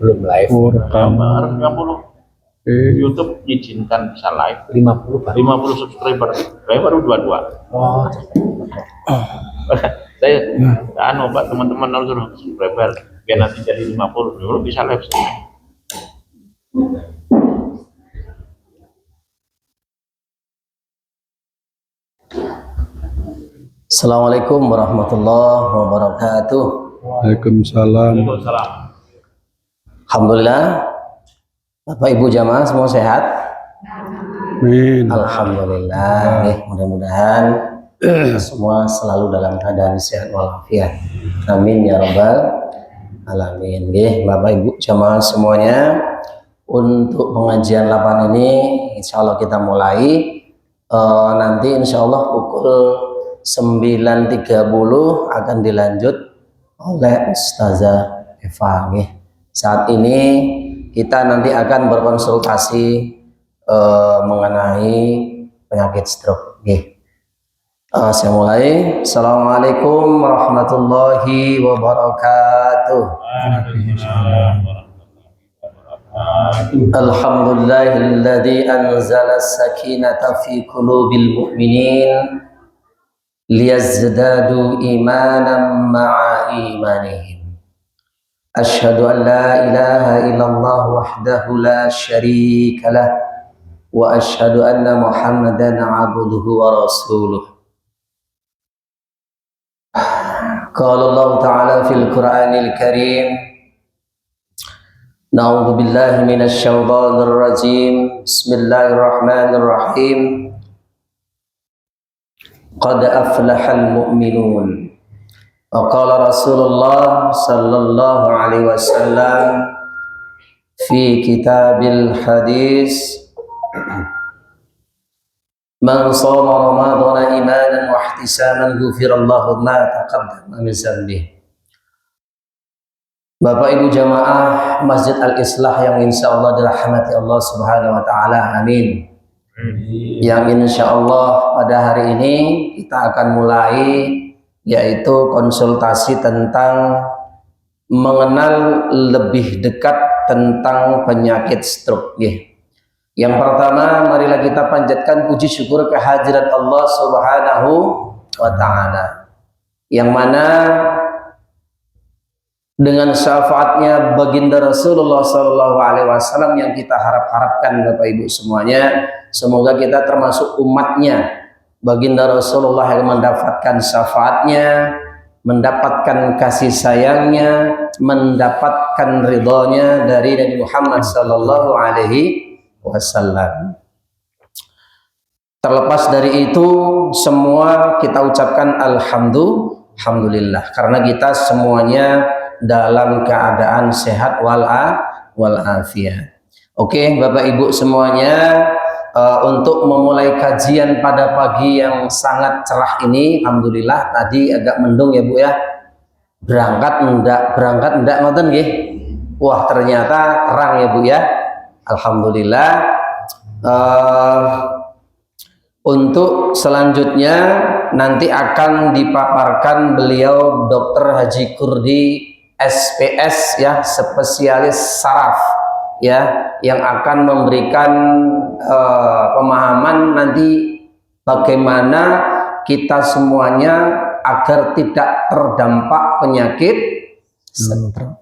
Belum live. Baru 50. YouTube izinkan bisa live 50 Pak. 50 subscriber. Saya baru 22. Oh. Saya Pak, teman-teman harus subscriber biar nanti jadi 50 dulu bisa live. Assalamualaikum warahmatullahi wabarakatuh. Waalaikumsalam. Alhamdulillah, Bapak Ibu jamaah semua sehat. Amin. Alhamdulillah. Mudah-mudahan semua selalu dalam keadaan sehat walafiat. Amin ya rabbal alamin. Bapak Ibu jamaah semuanya, untuk pengajian 8 ini insya Allah kita mulai nanti insya Allah pukul 9.30 akan dilanjut oleh Ustazah Eva. Saat ini kita nanti akan berkonsultasi mengenai penyakit stroke. Saya mulai. Assalamualaikum warahmatullahi wabarakatuh. Alhamdulillahilladzi anzala as-sakinata fi qulubil mu'minin liyazdadu imanan ma'a imanihim. Asyhadu an la ilaha illallah wahdahu la syarika lah wa asyhadu anna Muhammadan abduhu wa rasuluh. Qala Allah Ta'ala fil Qur'anil Karim, Na'udzu billahi minasy syaithanir rajim. Bismillahirrahmanirrahim. Qad aflahal mu'minun. Wa qala Rasulullah sallallahu alaihi wasallam fi kitabil hadis, man shoma ramadhana imanan wa ihtisaban ghufirallahu ma taqaddama min dhanbihi. Bapak Ibu jamaah Masjid Al-Islah yang insya Allah dirahmati Allah Subhanahu wa Ta'ala, amin. Yang insya Allah pada hari ini kita akan mulai, yaitu konsultasi tentang mengenal lebih dekat tentang penyakit stroke. Yang pertama, marilah kita panjatkan puji syukur kehadirat Allah Subhanahu wa Ta'ala, yang mana dengan syafaatnya baginda Rasulullah SAW yang kita harapkan Bapak Ibu semuanya, semoga kita termasuk umatnya baginda Rasulullah yang mendapatkan syafaatnya, mendapatkan kasih sayangnya, mendapatkan ridhonya dari Nabi Muhammad SAW. Terlepas dari itu semua kita ucapkan alhamdulillah, karena kita semuanya dalam keadaan sehat walafiat. Oke, Bapak Ibu semuanya, untuk memulai kajian pada pagi yang sangat cerah ini, alhamdulillah. Tadi agak mendung ya Bu ya. Berangkat enggak ngoten nggih. Wah, ternyata terang ya Bu ya. Alhamdulillah. Untuk selanjutnya nanti akan dipaparkan beliau Dr. Haji Kurdi SPS ya, spesialis saraf ya, yang akan memberikan pemahaman nanti bagaimana kita semuanya agar tidak terdampak penyakit stroke.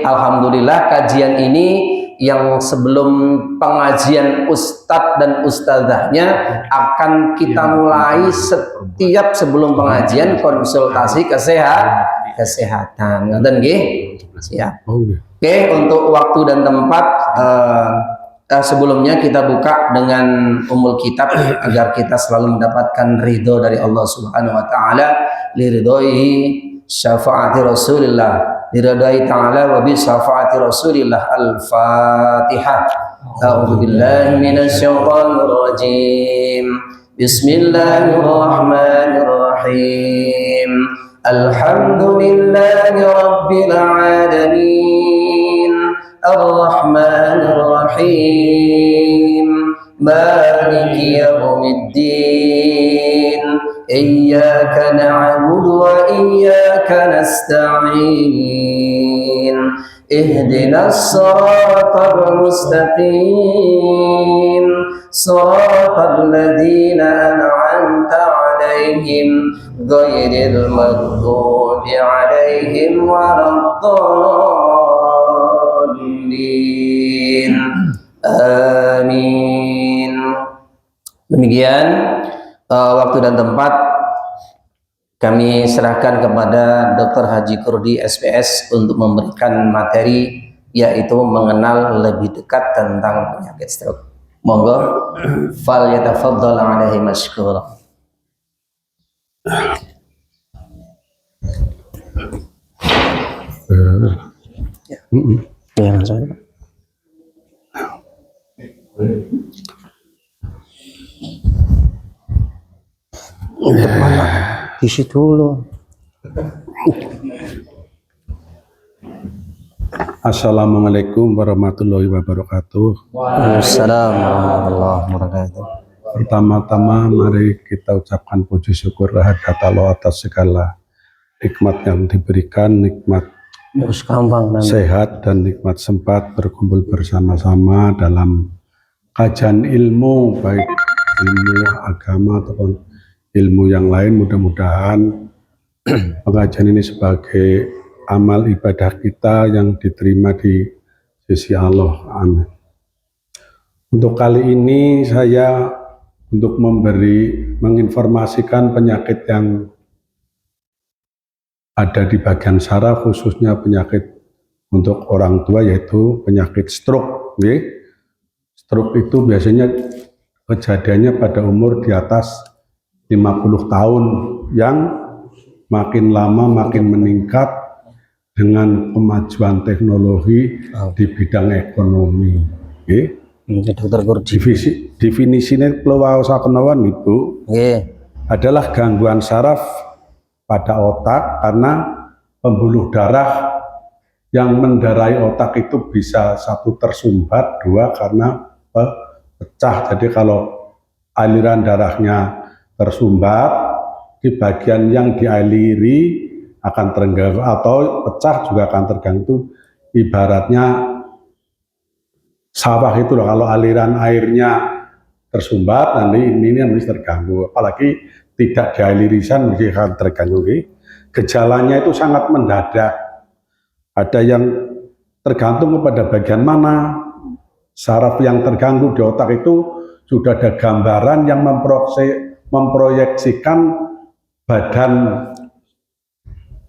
Alhamdulillah kajian ini yang sebelum pengajian ustadz dan ustadzahnya akan kita mulai setiap sebelum pengajian konsultasi kesehatan. Siap. Oke, untuk waktu dan tempat sebelumnya kita buka dengan umul kitab agar kita selalu mendapatkan ridho dari Allah Subhanahu wa Ta'ala, liridhoihi syafaati Rasulillah, liridhoihi ta'ala wa bi syafaati Rasulillah. Al-Fatihah. A'udzu billahi minasy syaithanir rajim. Bismillahirrahmanirrahim. Alhamdulillahi rabbil alamin. Ar-Rahmanir Rahim. Maliki yaumiddin. Iyyaka na'budu wa iyyaka nasta'in. ihdinas siratal mustaqim siratal ladzina an'amta 'alaihim ghairil maghdubi 'alaihim waladdallin. Amin. Demikian waktu dan tempat kami serahkan kepada Dr. Haji Kurdi SPS untuk memberikan materi, yaitu mengenal lebih dekat tentang penyakit stroke. Monggo, fal yatafaddal alaihi mashkura. Ya, langsung. Untuk mana? Isi dulu. Assalamualaikum warahmatullahi wabarakatuh. Assalamualaikum warahmatullahi wabarakatuh. Pertama-tama mari kita ucapkan puji syukur kehadirat Allah atas segala nikmat yang diberikan, nikmat sehat dan nikmat sempat berkumpul bersama-sama dalam kajian ilmu, baik ilmu agama ataupun ilmu yang lain. Mudah-mudahan pengajian ini sebagai amal ibadah kita yang diterima di sisi Allah. Amin. Untuk kali ini saya untuk menginformasikan penyakit yang ada di bagian saraf, khususnya penyakit untuk orang tua, yaitu penyakit stroke. Stroke itu biasanya kejadiannya pada umur di atas 50 tahun, yang makin lama makin meningkat dengan kemajuan teknologi di bidang ekonomi. Dokter Kurdi. Definisinya keluasakenawan Ibu adalah gangguan saraf pada otak karena pembuluh darah yang mendarai otak itu bisa satu tersumbat, dua karena pecah. Jadi kalau aliran darahnya tersumbat, di bagian yang dialiri akan terganggu atau pecah juga akan terganggu. Ibaratnya sawah itu loh, kalau aliran airnya tersumbat nanti ini harus terganggu, apalagi tidak dialirisan mesti akan terganggu. Gejalanya itu sangat mendadak, ada yang tergantung kepada bagian mana saraf yang terganggu di otak. Itu sudah ada gambaran yang memproyeksikan badan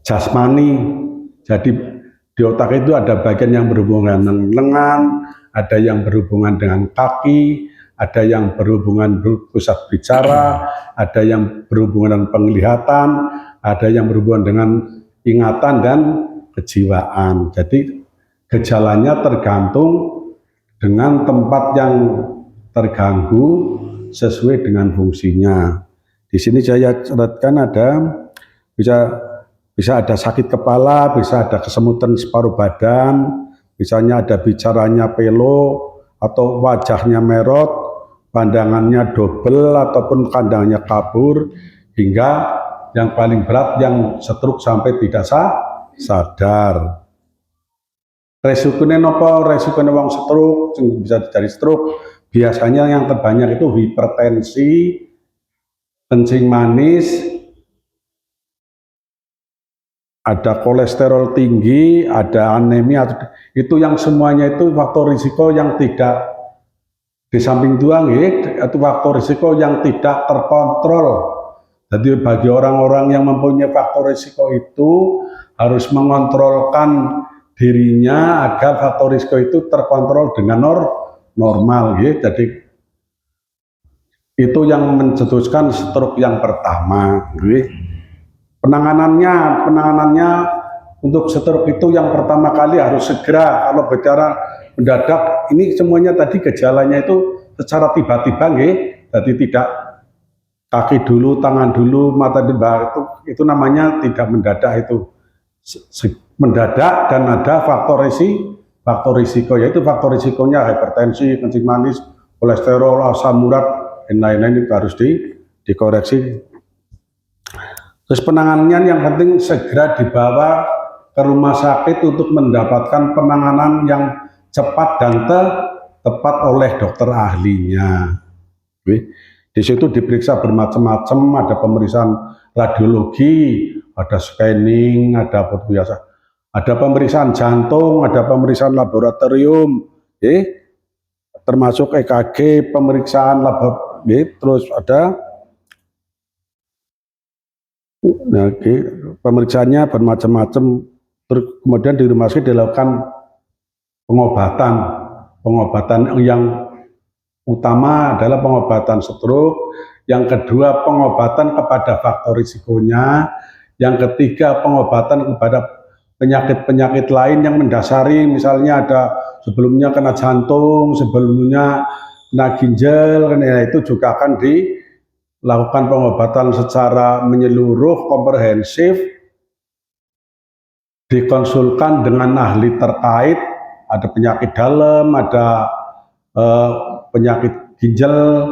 jasmani. Jadi di otak itu ada bagian yang berhubungan dengan lengan, ada yang berhubungan dengan kaki, ada yang berhubungan pusat bicara, ada yang berhubungan dengan penglihatan, ada yang berhubungan dengan ingatan dan kejiwaan. Jadi gejalanya tergantung dengan tempat yang terganggu sesuai dengan fungsinya. Di sini saya catatkan ada bisa ada sakit kepala, bisa ada kesemutan separuh badan, misalnya ada bicaranya pelo atau wajahnya merot, pandangannya double ataupun pandangannya kabur, hingga yang paling berat yang stroke sampai tidak sadar. Resikonya nopo? Resikonya wong stroke, bisa dari stroke biasanya yang terbanyak itu hipertensi, kencing manis, ada kolesterol tinggi, ada anemia. Itu yang semuanya itu faktor risiko yang tidak di samping doang, itu faktor risiko yang tidak terkontrol. Jadi bagi orang-orang yang mempunyai faktor risiko itu harus mengontrolkan dirinya agar faktor risiko itu terkontrol dengan normal. Jadi itu yang mencetuskan stroke yang pertama. Penanganannya untuk stroke itu yang pertama kali harus segera. Kalau bicara mendadak, ini semuanya tadi gejalanya itu secara tiba-tiba, jadi tidak kaki dulu, tangan dulu, mata dulu, itu namanya tidak mendadak. Itu mendadak dan ada faktor risiko, yaitu faktor risikonya hipertensi, kencing manis, kolesterol, asam urat, dan lain-lain. Itu harus dikoreksi. Terus penanganannya yang penting segera dibawa ke rumah sakit untuk mendapatkan penanganan yang cepat dan tepat oleh dokter ahlinya. Di situ diperiksa bermacam-macam, ada pemeriksaan radiologi, ada scanning, ada apa biasa, ada pemeriksaan jantung, ada pemeriksaan laboratorium, termasuk EKG, pemeriksaan terus ada pemeriksaannya bermacam-macam. Terus kemudian di rumah sakit dilakukan pengobatan yang utama adalah pengobatan stroke, yang kedua pengobatan kepada faktor risikonya, yang ketiga pengobatan kepada penyakit-penyakit lain yang mendasari, misalnya ada sebelumnya kena jantung, sebelumnya kena ginjal, itu juga akan dilakukan pengobatan secara menyeluruh, komprehensif, dikonsulkan dengan ahli terkait, ada penyakit dalam, ada penyakit ginjal,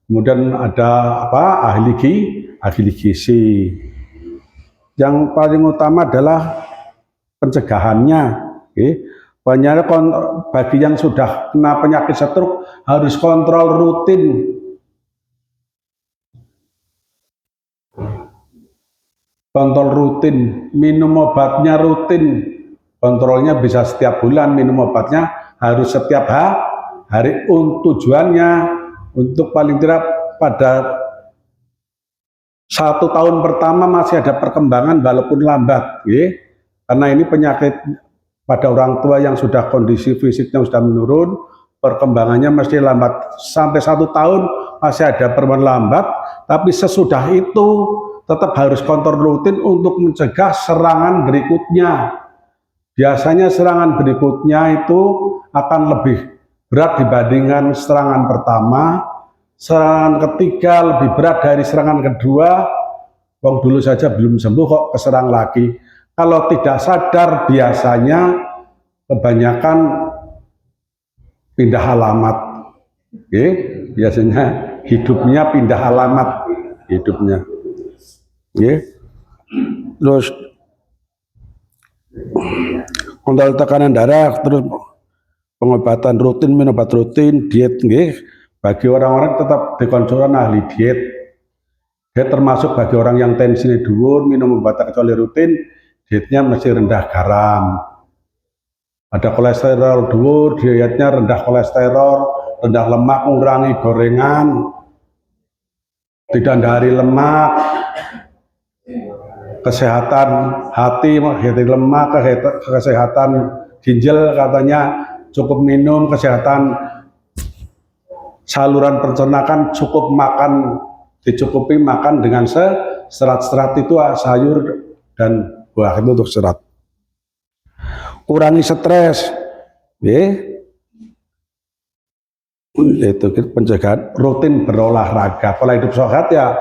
kemudian ada ahli gizi. Yang paling utama adalah pencegahannya. Bagi yang sudah kena penyakit stroke harus kontrol rutin. Kontrol rutin, minum obatnya rutin. Kontrolnya bisa setiap bulan, minum obatnya harus setiap hari. Tujuannya untuk paling tidak pada 1 tahun pertama masih ada perkembangan walaupun lambat, karena ini penyakit pada orang tua yang sudah kondisi fisiknya sudah menurun, perkembangannya mesti lambat. Sampai 1 tahun masih ada perkembangan lambat, tapi sesudah itu tetap harus kontrol rutin untuk mencegah serangan berikutnya. Biasanya serangan berikutnya itu akan lebih berat dibandingkan serangan pertama. Serangan ketiga lebih berat dari serangan kedua. Wong dulu saja belum sembuh kok keserang lagi. Kalau tidak sadar biasanya kebanyakan pindah alamat. Biasanya hidupnya pindah alamat hidupnya. Terus kontrol tekanan darah, terus pengobatan rutin, minum obat rutin, diet, bagi orang-orang tetap dikonsulkan ahli diet. Diet termasuk bagi orang yang tensinya dhuwur, minum obat kecuali rutin, dietnya mesti rendah garam. Ada kolesterol dhuwur, dietnya rendah kolesterol, rendah lemak, mengurangi gorengan, tidak hindari lemak. Kesehatan hati, lemak, kesehatan ginjal katanya cukup minum, kesehatan saluran pencernaan cukup makan, dicukupi makan dengan serat-serat itu sayur dan buah itu untuk serat. Kurangi stres, itu pencegahan. Rutin berolahraga, pola hidup sehat ya.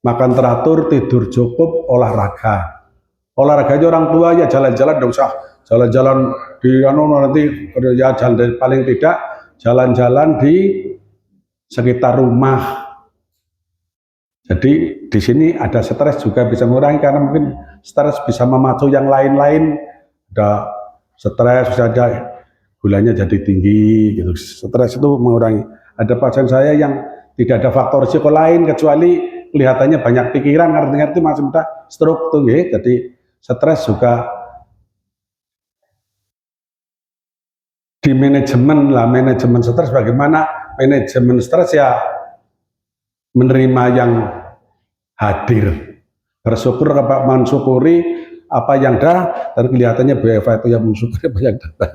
Makan teratur, tidur cukup, olahraga. Olahraganya orang tua ya jalan-jalan, tidak usah jalan-jalan di nanti ya jalan, paling tidak jalan-jalan di sekitar rumah. Jadi di sini ada stres juga bisa mengurangi, karena mungkin stres bisa memacu yang lain-lain. Ada stres bisa aja gulanya jadi tinggi gitu. Stres itu mengurangi. Ada pasien saya yang tidak ada faktor risiko lain kecuali kelihatannya banyak pikiran, ngerti-ngerti masih mudah stroke tuh, jadi stres juga di manajemen lah. Manajemen stres bagaimana? Manajemen stres ya menerima yang hadir, bersyukur, mensyukuri apa yang dah, dan kelihatannya BFA itu yang mensyukuri apa yang datang.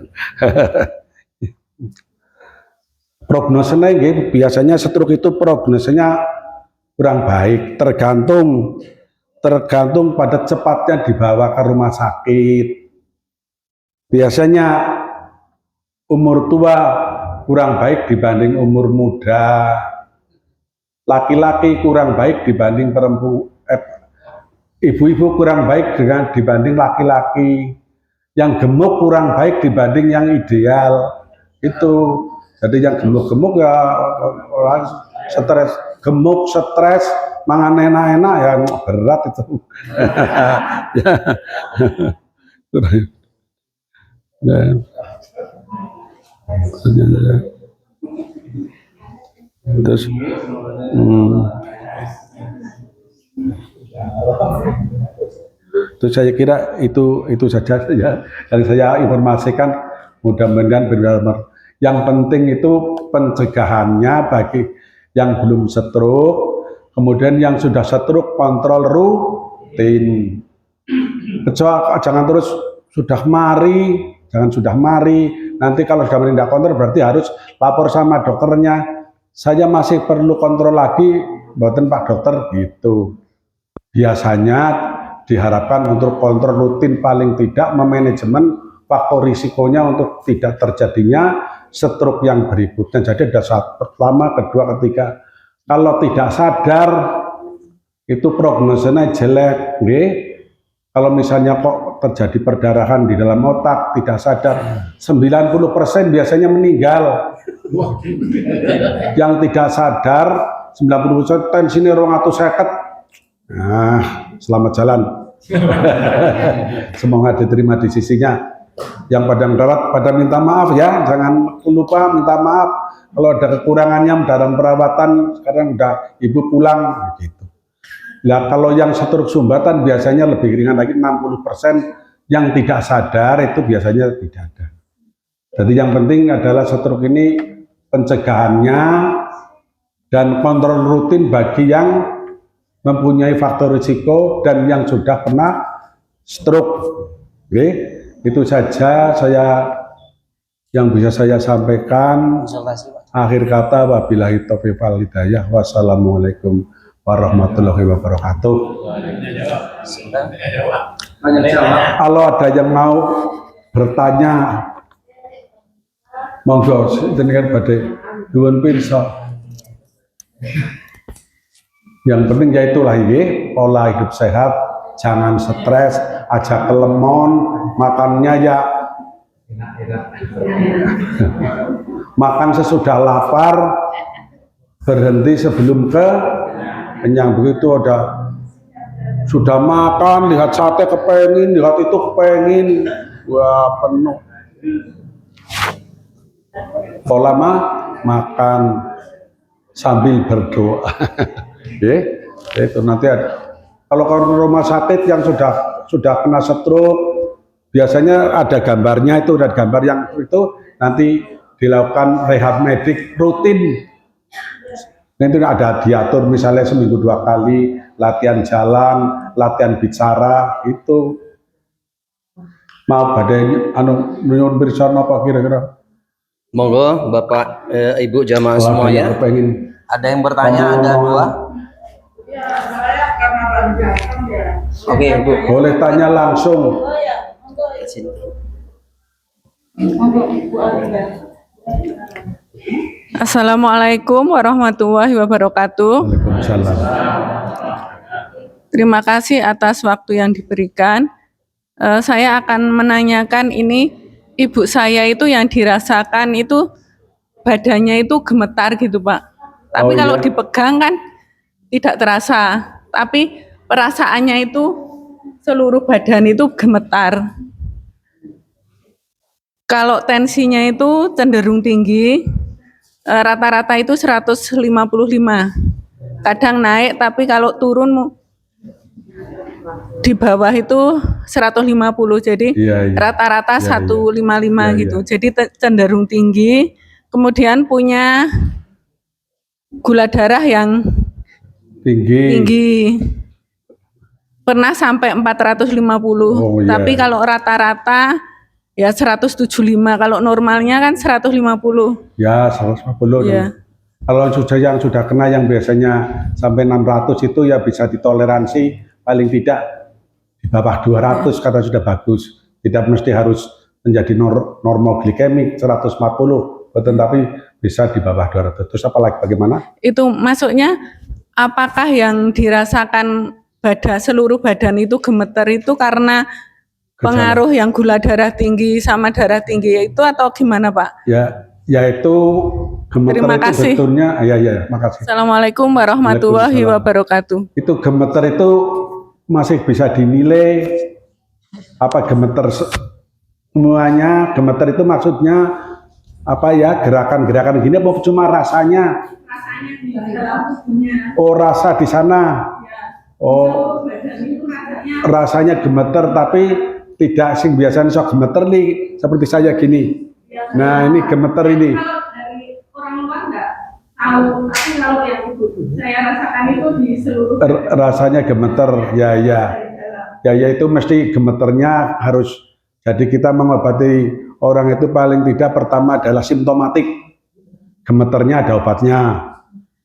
Prognosenya biasanya stroke itu prognosenya kurang baik, tergantung pada cepatnya dibawa ke rumah sakit. Biasanya umur tua kurang baik dibanding umur muda, laki-laki kurang baik dibanding perempuan, ibu-ibu kurang baik dibanding laki-laki, yang gemuk kurang baik dibanding yang ideal. Itu jadi yang gemuk-gemuk ya stres, gemuk, stres, mangan enak-enak ya berat itu. Nah, terus itu saya kira itu saja ya yang saya informasikan, mudah-mudahan benar-benar yang penting itu pencegahannya bagi yang belum stroke, kemudian yang sudah stroke kontrol rutin. Jangan terus sudah mari, nanti kalau sudah tidak kontrol berarti harus lapor sama dokternya, saya masih perlu kontrol lagi, buatan Pak Dokter gitu. Biasanya diharapkan untuk kontrol rutin paling tidak memanajemen faktor risikonya untuk tidak terjadinya stroke yang berikutnya. Jadi ada saat pertama, kedua, ketiga. Kalau tidak sadar itu prognosanya jelek, nggih. Kalau misalnya kok terjadi perdarahan di dalam otak, tidak sadar, 90% biasanya meninggal. Yang tidak sadar 90% tensinya 250. Nah, selamat jalan. Semoga diterima di sisinya. Yang padang darat pada minta maaf ya, jangan lupa minta maaf kalau ada kekurangannya dalam perawatan. Sekarang udah ibu pulang gitu. Nah, kalau yang stroke sumbatan biasanya lebih ringan lagi, 60% yang tidak sadar itu biasanya tidak ada. Jadi yang penting adalah stroke ini pencegahannya dan kontrol rutin bagi yang mempunyai faktor risiko dan yang sudah pernah stroke. Oke, itu saja yang bisa saya sampaikan. Akhir kata, wabillahi taufiq wal hidayah. Wassalamualaikum warahmatullahi wabarakatuh. Kalau ada yang mau bertanya, monggo jenengan badhe nuwun pirsa. Yang penting yaitulah ini pola hidup sehat, jangan stres, aja kelemon, makannya ya makan sesudah lapar, berhenti sebelum kenyang. Begitu ada sudah makan, lihat sate kepengin, lihat itu kepengin, wah penuh. Pola makan sambil berdoa. Itu nanti ada. Kalau ke rumah sakit yang sudah kena stroke, biasanya ada gambarnya, itu ada gambar yang itu nanti dilakukan rehab medik rutin. Nanti ada diatur misalnya seminggu 2 kali latihan jalan, latihan bicara itu. Mau badai nyuwun pirsa napa kira-kira? Monggo Bapak Ibu jamaah semuanya. Ada yang bertanya, ada 2. Oke, Ibu. Boleh tanya langsung. Assalamualaikum warahmatullahi wabarakatuh. Waalaikumsalam. Terima kasih atas waktu yang diberikan. Saya akan menanyakan ini, ibu saya itu yang dirasakan itu badannya itu gemetar gitu Pak. Tapi kalau dipegang kan tidak terasa. Tapi perasaannya itu seluruh badan itu gemetar. Kalau tensinya itu cenderung tinggi, rata-rata itu 155. Kadang naik, tapi kalau turun di bawah itu 150. Jadi rata-rata 155 gitu. Jadi cenderung tinggi. Kemudian punya gula darah yang tinggi. Pernah sampai 450. Tapi kalau rata-rata ya 175, kalau normalnya kan 150. Ya, 150. Ya. Kalau yang sudah kena yang biasanya sampai 600 itu ya bisa ditoleransi, paling tidak di bawah 200 karena sudah bagus. Tidak mesti harus menjadi normoglikemik 140, tetapi bisa di bawah 200. Terus apalagi bagaimana? Itu maksudnya apakah yang dirasakan seluruh badan itu gemeter itu karena pengaruh yang gula darah tinggi sama darah tinggi itu atau gimana Pak? Ya itu gemeter. Terima kasih. Itu sebetulnya, makasih. Assalamualaikum warahmatullahi wabarakatuh. Itu gemeter itu masih bisa dinilai apa gemeter semuanya? Gemeter itu maksudnya apa ya, gerakan-gerakan gini apa cuma rasanya? Rasanya di dalam tubuhnya. Oh, rasa di sana. Ya. Oh, Seluruh badan itu rasanya. rasanya gemeter tapi tidak sing biasanya sok gemeter nih seperti saya gini. Ya, Nah, ini gemeter ini. kalau dari orang luar nggak tahu, tapi kalau yang itu saya rasakan itu di seluruh Rasanya gemeter, ya ya. dari dalam. Ya itu mesti gemeternya harus. Jadi kita mengobati orang itu paling tidak pertama adalah simptomatik. Gemeternya ada obatnya.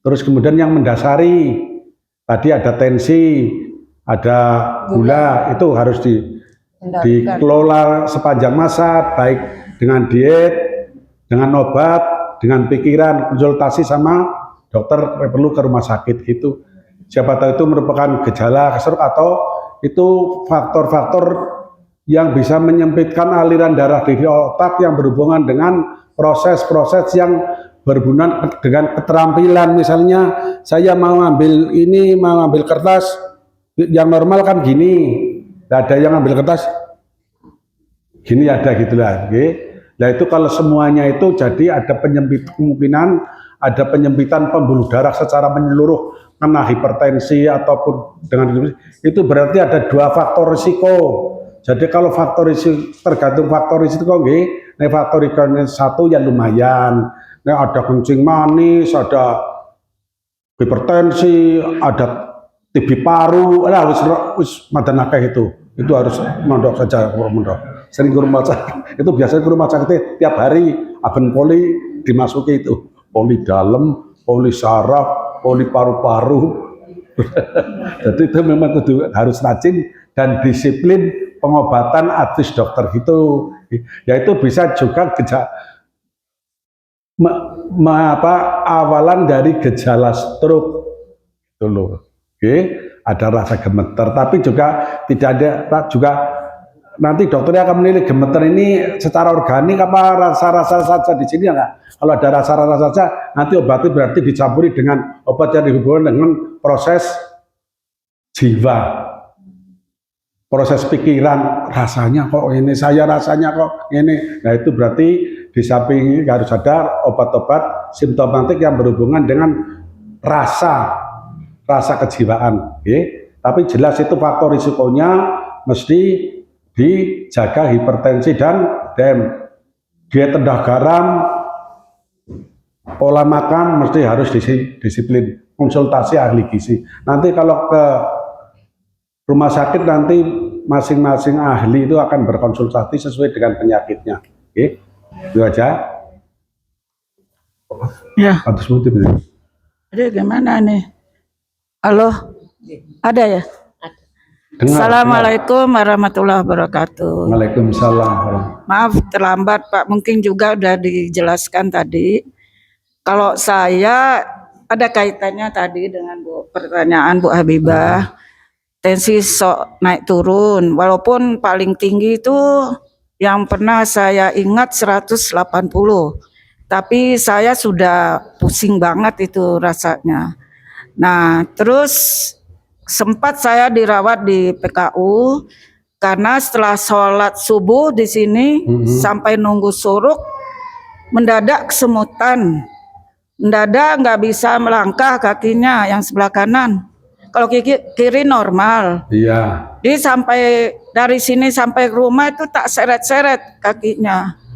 Terus kemudian yang mendasari, tadi ada tensi, ada gula, itu harus dikelola sepanjang masa, baik dengan diet, dengan obat, dengan pikiran, konsultasi sama dokter, perlu ke rumah sakit itu. Siapa tahu itu merupakan gejala stroke atau itu faktor-faktor yang bisa menyempitkan aliran darah di otak yang berhubungan dengan proses-proses yang berhubungan dengan keterampilan. Misalnya saya mau ngambil ini, mau ngambil kertas, yang normal kan gini, ada yang ngambil kertas gini, ada gitulah. Nah itu kalau semuanya itu jadi ada kemungkinan ada penyempitan pembuluh darah secara menyeluruh, kena hipertensi ataupun dengan itu berarti ada dua faktor risiko. Jadi kalau faktor risiko tergantung faktor risiko nggih, nek faktor risiko satu ya lumayan. Nek ada kencing manis, ada hipertensi, ada TB paru, wis madan akeh itu. Itu harus mondok saja, mondok. Sering ke rumah sakit. Itu biasanya ke rumah sakit tiap hari agen poli dimasuki itu. Poli dalam, poli saraf, poli paru-paru. Jadi itu memang harus rajin dan disiplin pengobatan advis dokter itu. Yaitu bisa juga awalan dari gejala stroke itu loh. Oke, ada rasa gemeter, tapi juga tidak ada juga nanti dokternya akan menilai gemeter ini secara organik apa rasa-rasa saja di sini enggak. Kalau ada rasa-rasa saja, nanti obatnya berarti dicampuri dengan obat yang dihubungkan dengan proses jiwa, proses pikiran, rasanya kok ini, saya rasanya kok ini. Nah itu berarti di samping ini harus ada obat-obat simptomatik yang berhubungan dengan rasa kejiwaan. Tapi jelas itu faktor risikonya mesti dijaga, hipertensi dan diet rendah garam, pola makan mesti harus disiplin, konsultasi ahli gizi. Nanti kalau ke rumah sakit nanti masing-masing ahli itu akan berkonsultasi sesuai dengan penyakitnya. Oke, itu aja. Ya. Atas motif ini. Jadi gimana nih? Halo, ada ya? Dengar, Assalamualaikum warahmatullahi wabarakatuh. Waalaikumsalam. Maaf terlambat Pak, mungkin juga udah dijelaskan tadi. Kalau saya ada kaitannya tadi dengan pertanyaan Bu Habibah, tensi sok naik turun, walaupun paling tinggi itu yang pernah saya ingat 180, tapi saya sudah pusing banget itu rasanya. Nah, terus sempat saya dirawat di PKU karena setelah sholat subuh di sini sampai nunggu suruk mendadak kesemutan, mendadak nggak bisa melangkah kakinya yang sebelah kanan. Kalau kiri normal. Iya. Jadi sampai dari sini sampai ke rumah itu tak seret-seret kakinya.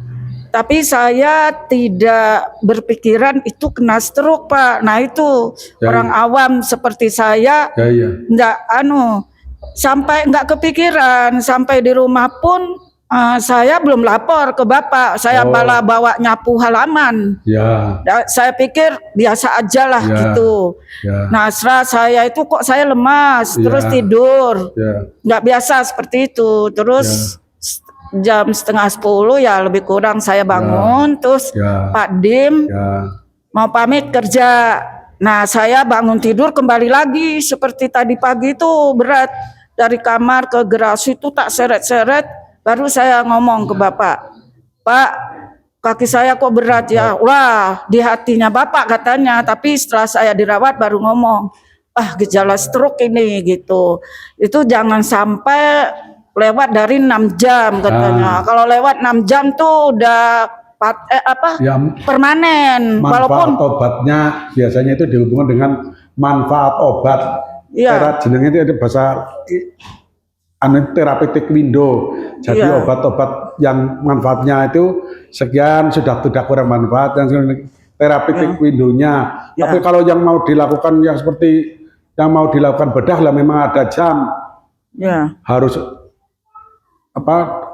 Tapi saya tidak berpikiran itu kena stroke Pak. Nah itu Ya, orang awam seperti saya enggak sampai enggak kepikiran. Sampai di rumah pun saya belum lapor ke Bapak. Saya malah bawa nyapu halaman. Ya. Saya pikir biasa aja lah gitu. Ya. Nah setelah saya itu kok saya lemas, terus tidur. Enggak biasa seperti itu. Terus jam 9:30 ya lebih kurang saya bangun, terus Pak Dim mau pamit kerja. Nah saya bangun tidur kembali lagi seperti tadi pagi itu berat, dari kamar ke gerasi itu tak seret-seret. Baru saya ngomong ke Bapak, Pak kaki saya kok berat ya. Wah di hatinya Bapak katanya, tapi setelah saya dirawat baru ngomong, gejala stroke ini gitu. Itu jangan sampai lewat dari 6 jam katanya. Kalau lewat 6 jam tuh udah Ya, permanen. manfaat Walaupun obatnya biasanya itu dihubungkan dengan manfaat obat. ya, Jenenge itu ada bahasa therapeutic window. Jadi Iya. obat-obat yang manfaatnya itu sekian sudah tidak kurang manfaat yang therapeutic window-nya. Ya. Tapi kalau yang mau dilakukan yang seperti yang mau dilakukan bedah lah memang ada jam. ya, Harus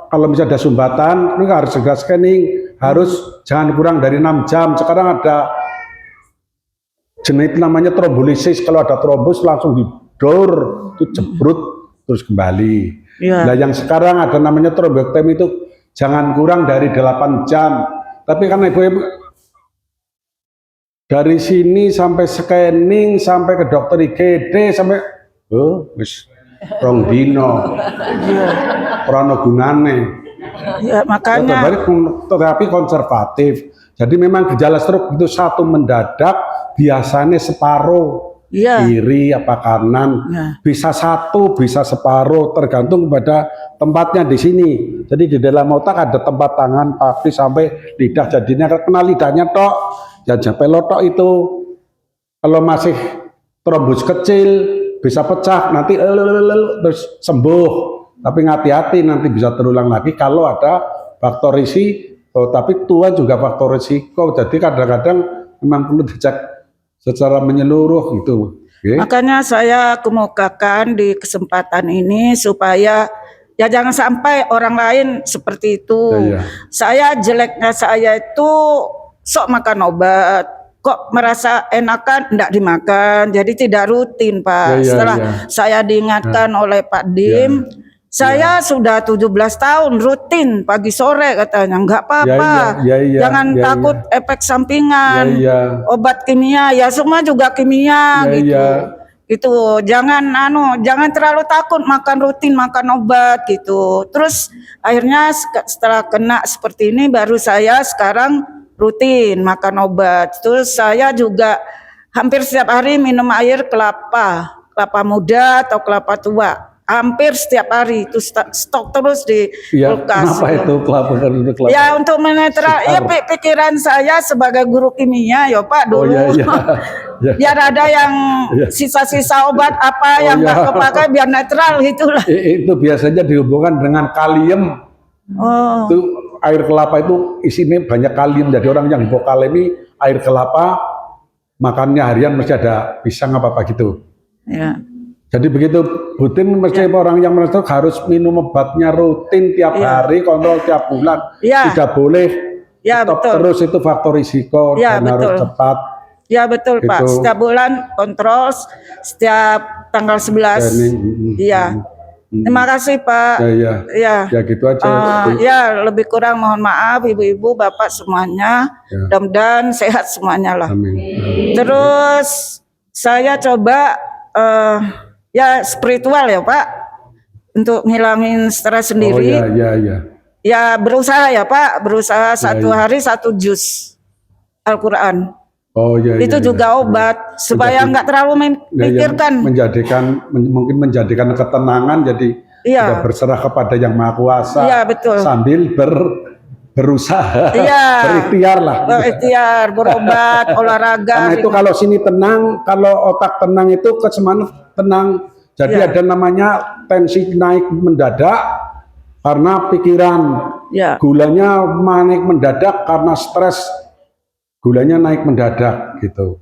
kalau misalnya ada sumbatan itu harus segera scanning, harus jangan kurang dari 6 jam. Sekarang ada jenis namanya trombolisis, kalau ada trombos langsung didor itu jebrut terus kembali. ya, Nah yang sekarang ada namanya trombektomi itu jangan kurang dari 8 jam. Tapi kan ibu dari sini sampai scanning sampai ke dokter IGD sampai wis rong dino ora ono gunane. ya, makanya Terapi konservatif. Jadi memang gejala stroke itu satu mendadak, biasanya separuh, ya, kiri apa kanan, Ya. bisa satu, bisa separuh, tergantung pada tempatnya di sini. Jadi di dalam otak ada tempat tangan, kaki sampai lidah. Jadinya kena lidahnya tok, ya sampai lotok itu. Kalau masih trombus kecil bisa pecah, nanti terus sembuh. Tapi hati-hati nanti bisa terulang lagi kalau ada faktor risiko. Tapi tua juga faktor risiko. Jadi kadang-kadang memang perlu dicek secara menyeluruh gitu. Oke. makanya saya kemukakan di kesempatan ini supaya ya jangan sampai orang lain seperti itu. Ya, ya. Jeleknya saya itu sok makan obat, kok merasa enakan enggak dimakan, jadi tidak rutin Pak. Ya, ya, Setelah ya. saya diingatkan oleh Pak Dim, saya sudah 17 tahun rutin pagi sore katanya, enggak apa-apa, jangan takut efek sampingan, obat kimia, ya semua juga kimia gitu. Gitu, jangan terlalu takut makan rutin makan obat gitu. Terus akhirnya setelah kena seperti ini baru saya sekarang rutin makan obat. Terus saya juga hampir setiap hari minum air kelapa muda atau kelapa tua. Hampir setiap hari itu stok terus di kulkas. Kenapa itu kelapa? Ya untuk menetral, ya pikiran saya sebagai guru kimia ya Pak dulu. Biar ada yang sisa-sisa obat apa yang nggak kepakai biar netral itulah. Itu biasanya dihubungkan dengan kalium. Oh. Itu air kelapa itu isinya banyak kalium. Jadi orang yang hipokalemi air kelapa makannya harian mesti ada pisang apa gitu. Ya. Jadi begitu rutin mesti orang yang merasa harus minum obatnya rutin tiap hari, kontrol tiap bulan. Tidak boleh stop terus, itu faktor risiko dan harus cepat. Ya betul gitu. Pak, setiap bulan kontrol setiap tanggal 11. Iya. Terima kasih Pak. Ya gitu aja. Ya lebih kurang mohon maaf ibu-ibu, bapak semuanya. Mudah-mudahan sehat semuanya lah. Amin. Terus saya coba ya spiritual ya Pak, untuk ngilangin stres sendiri. Ya berusaha ya Pak, berusaha satu hari 1 juz Al-Quran. Itu juga obat supaya nggak terlalu memikirkan. Mungkin menjadikan ketenangan, jadi tidak berserah kepada Yang Maha Kuasa. Iya betul. Sambil berusaha, berikhtiar lah. Berikhtiar, berobat, olahraga. Karena itu kalau sini tenang, kalau otak tenang itu kesemangat tenang. Jadi ada namanya tensi naik mendadak karena pikiran. Gulanya naik mendadak karena stres. Gulanya naik mendadak gitu.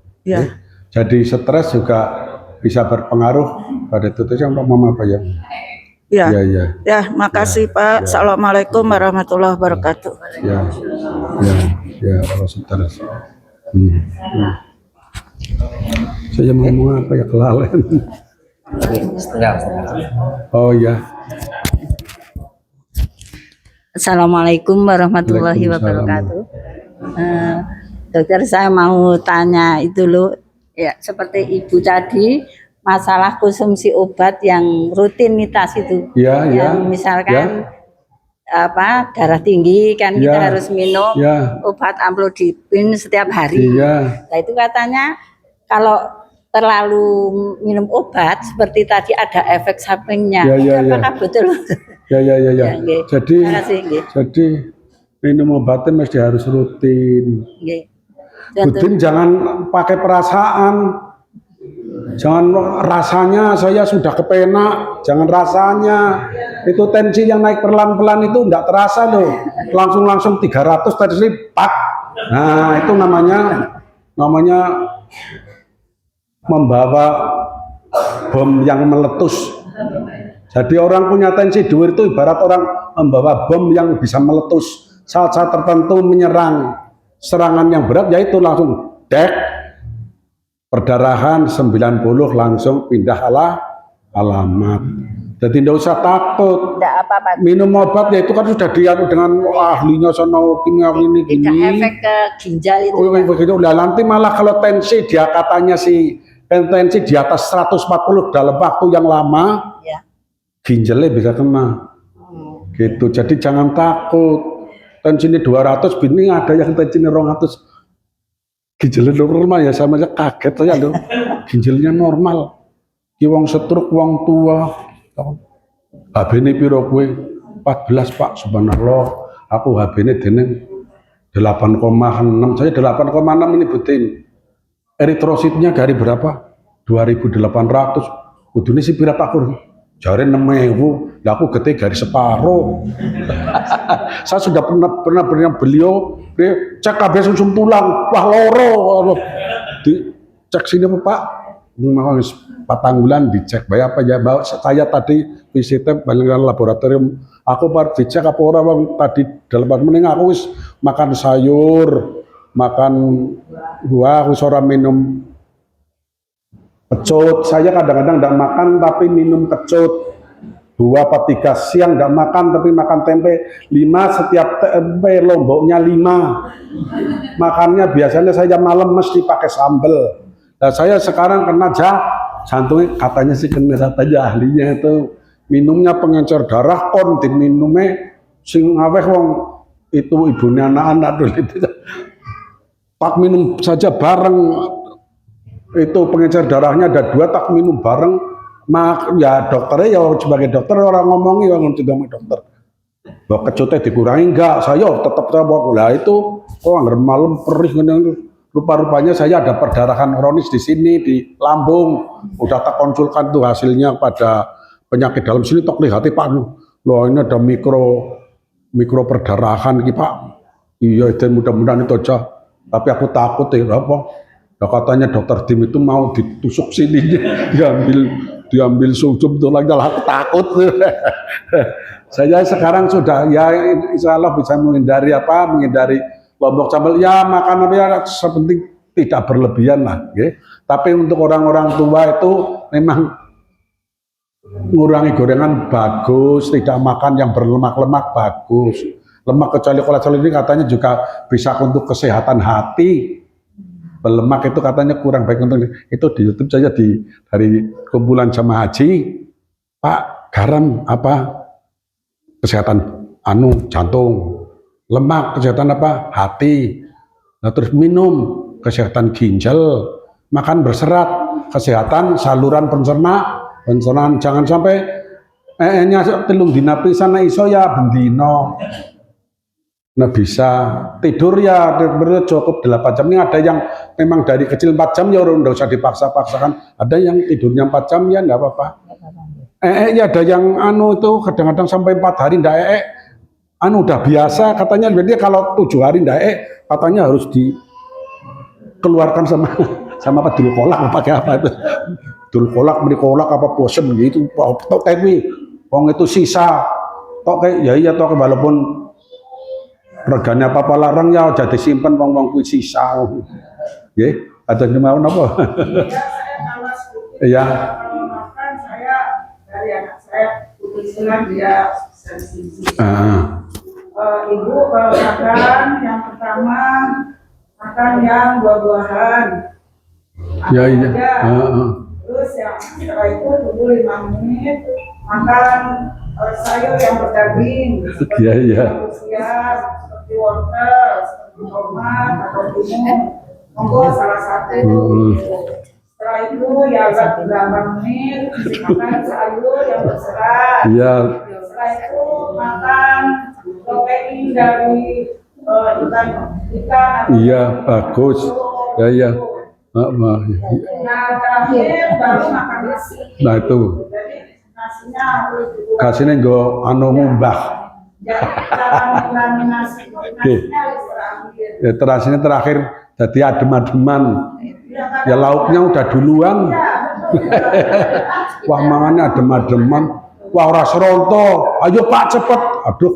Jadi stres juga bisa berpengaruh pada itu yang Mama apa ya? Ya, makasih Pak. Assalamualaikum warahmatullahi wabarakatuh. Ya, kalau stres. Saya mau ngomong apa ya, kelalen. Oh ya. Assalamualaikum warahmatullahi wabarakatuh. Dokter, saya mau tanya itu loh, ya seperti Ibu tadi masalah konsumsi obat yang rutinitas itu, yang misalkan darah tinggi kan kita harus minum obat amlodipin setiap hari. Nah itu katanya kalau terlalu minum obat seperti tadi ada efek sampingnya. Apakah betul? Ya. Ya, nggih. Jadi Terima kasih, nggih. jadi minum obatnya mesti harus rutin. Nggih. Budin jangan pakai perasaan. Jangan rasanya saya sudah kepenak, jangan rasanya. Itu tensi yang naik pelan-pelan itu enggak terasa loh. Langsung 300 tensi pak. Nah, itu namanya membawa bom yang meletus. Jadi orang punya tensi dhuwur itu ibarat orang membawa bom yang bisa meletus. Saat-saat tertentu menyerang serangan yang berat yaitu langsung dek. Perdarahan 90 langsung pindah alamat. Jadi tidak usah takut. Tidak apa-apa. Minum obat ya itu kan sudah dianu dengan ahlinya sono kimia ini Tidak gini. efek ke ginjal itu. Begitu. Nah, nanti malah kalau tensi dia katanya tensi di atas 140 dalam waktu yang lama, Ya. ginjalnya bisa kena. Gitu. Jadi jangan takut. Tensi ini 200, bini ada yang tensi ini 200. Ginjalnya normal ya, sama aja kaget saya loh. Ginjalnya normal. Ki wong setruk, wong tua. HB-ne piro kowe? 14 Pak, subhanallah. Aku HB-ne dening 8,6. Saya 8,6 ini butin. Eritrositnya dari berapa? 2.800. Kudune sih pira Pak Kur? Jare 6.000. Lah aku gede garis separuh. Saya sudah pernah beliau cek KB sumsum tulang, wah loro. Cek sini Pak, memang 4 bulan dicek, bayar apa ya? Bawa saya tadi visit palingan laboratorium, aku par dicek apa orang tadi dalam menit aku wis makan sayur, makan buah, wis ora minum kecut. Saya kadang-kadang tidak makan tapi minum kecut. 2 apa 3 siang nggak makan tapi makan tempe 5, setiap tempe lomboknya 5. Makannya biasanya saya malam mesti pakai sambel. Nah saya sekarang kena jantungnya katanya sih kena saja ahlinya itu minumnya pengencer darah kon diminumnya sing aweh wong itu ibunya anak-anak dulu itu. Pak minum saja bareng itu pengencer darahnya ada 2 tak minum bareng. Ya dokternya ya sebagai dokter orang ngomongi orang tidak mau dokter bahwa kecutnya dikurangi enggak, saya tetap lah itu malam perih rupa-rupanya saya ada perdarahan kronis di sini di lambung, udah tak konsulkan tuh hasilnya pada penyakit dalam sini tok lihat Pak loh ini ada mikro perdarahan Pak, iya itu mudah-mudahan itu aja tapi aku takut ya apa ya katanya dokter Dim itu mau ditusuk sini diambil sujud tuh lagi aku takut. Saya sekarang sudah ya insya Allah bisa menghindari lombok sambal ya makan apa ya sepenting tidak berlebihan lah ya. Tapi untuk orang-orang tua itu memang mengurangi gorengan bagus, tidak makan yang berlemak-lemak bagus. Lemak kecuali kolesterol ini katanya juga bisa untuk kesehatan hati. Lemak itu katanya kurang baik untuk itu di YouTube saja dari kumpulan jamaah haji Pak garam apa kesehatan jantung, lemak kesehatan apa hati, nah, terus minum kesehatan ginjal, makan berserat kesehatan saluran pencernaan jangan sampai nya telung dina pisan iso ya bendino. Nah bisa tidur ya cukup 8 jam. Ini ada yang memang dari kecil 4 jam ya udah usah dipaksa-paksakan. Ada yang tidurnya 4 jam ya enggak apa-apa. Ya ada yang itu kadang-kadang sampai 4 hari enggak udah biasa katanya. Berarti kalau 7 hari enggak katanya harus dikeluarkan sama apa dul kolak pakai apa itu. Dul kolak beri kolak apa bosen gitu. Tok tewi wong itu sisa. Tok kayak ya iya tok walaupun regane apa-apa larang ya jadi simpen wong-wong kuwi sisa. Nggih, ada kemauan apa? Iya. Kalau makan saya dari anak saya kebetulan dia sensitif. Ibu kalau makan yang pertama makan yang buah-buahan. Ya iya. Terus yang setelah itu tunggu 5 menit makan sayur yang berdaging. Iya. Seperti wortel, seperti tomat atau timun, monggo salah satu. Setelah itu ya agak 8 menit makan sayur yang berserat. Iya. Setelah itu makan protein dari ikan. Iya, bagus. Ya, ya. Nah, terakhir baru makan nasi. Nah itu. Jadi nasinya harus Kasihnya gue anu ngumbah. jadi cara mengurangi nasi itu nasinya harus terakhir. Ya, terasinya terakhir jadi adem-ademan. Ya lauknya udah duluan. Wah mangannya adem-ademan. Wah ora seronto. Ayo Pak cepet. Aduh.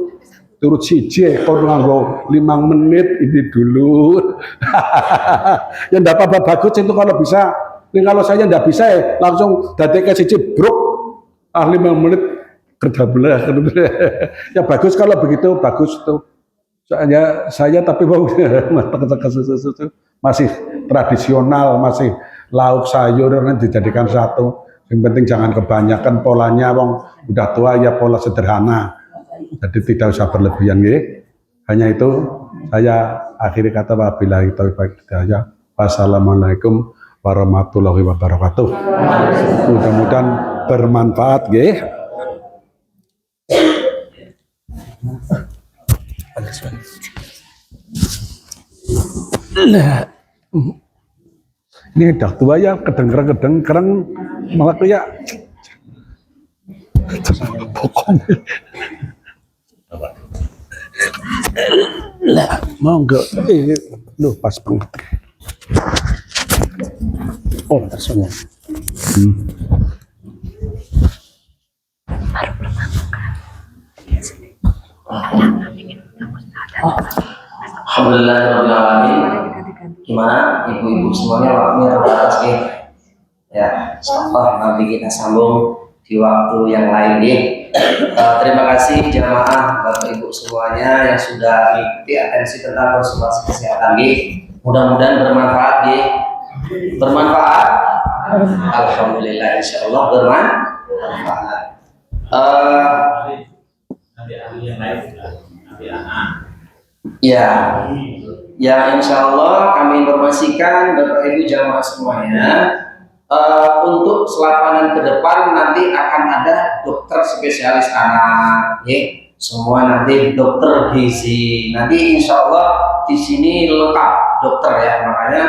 Turut siji kalau nganggo 5 menit ini dulu. Ya enggak apa-apa bagus itu kalau bisa. Ini kalau saya enggak bisa ya langsung dadeke siji bruk. 5 menit kerja belah. Ya bagus kalau begitu bagus itu. Soalnya saya tapi mau masih tradisional, masih lauk sayur nanti dijadikan satu. Yang penting jangan kebanyakan polanya, wong udah tua ya pola sederhana. Jadi tidak usah berlebihan ya. Hanya itu saya akhiri kata wabillahi taufiq hidayah. Wassalamualaikum warahmatullahi wabarakatuh. Mudah-mudahan bermanfaat ya. Ini udah tua ya, kedengkeren malah kayak pokoknya lah mau enggak lu pas banget oh tersunya Alhamdulillahirrahmanirrahim. Gimana ibu-ibu semuanya waktunya terbatas nih? Ya, insyaallah nanti kita sambung di waktu yang lain nih. Terima kasih jamaah Bapak Ibu semuanya yang sudah mengikuti atensi tentang konsultasi kesehatan nih. Mudah-mudahan bermanfaat nih. Bermanfaat? Alhamdulillah insyaallah bermanfaat. Ya, insya Allah kami informasikan Bapak Ibu jamaah semuanya untuk selapanan ke depan nanti akan ada dokter spesialis anak, ya. Semua nanti dokter gizi. Nanti insya Allah di sini lengkap dokter ya, makanya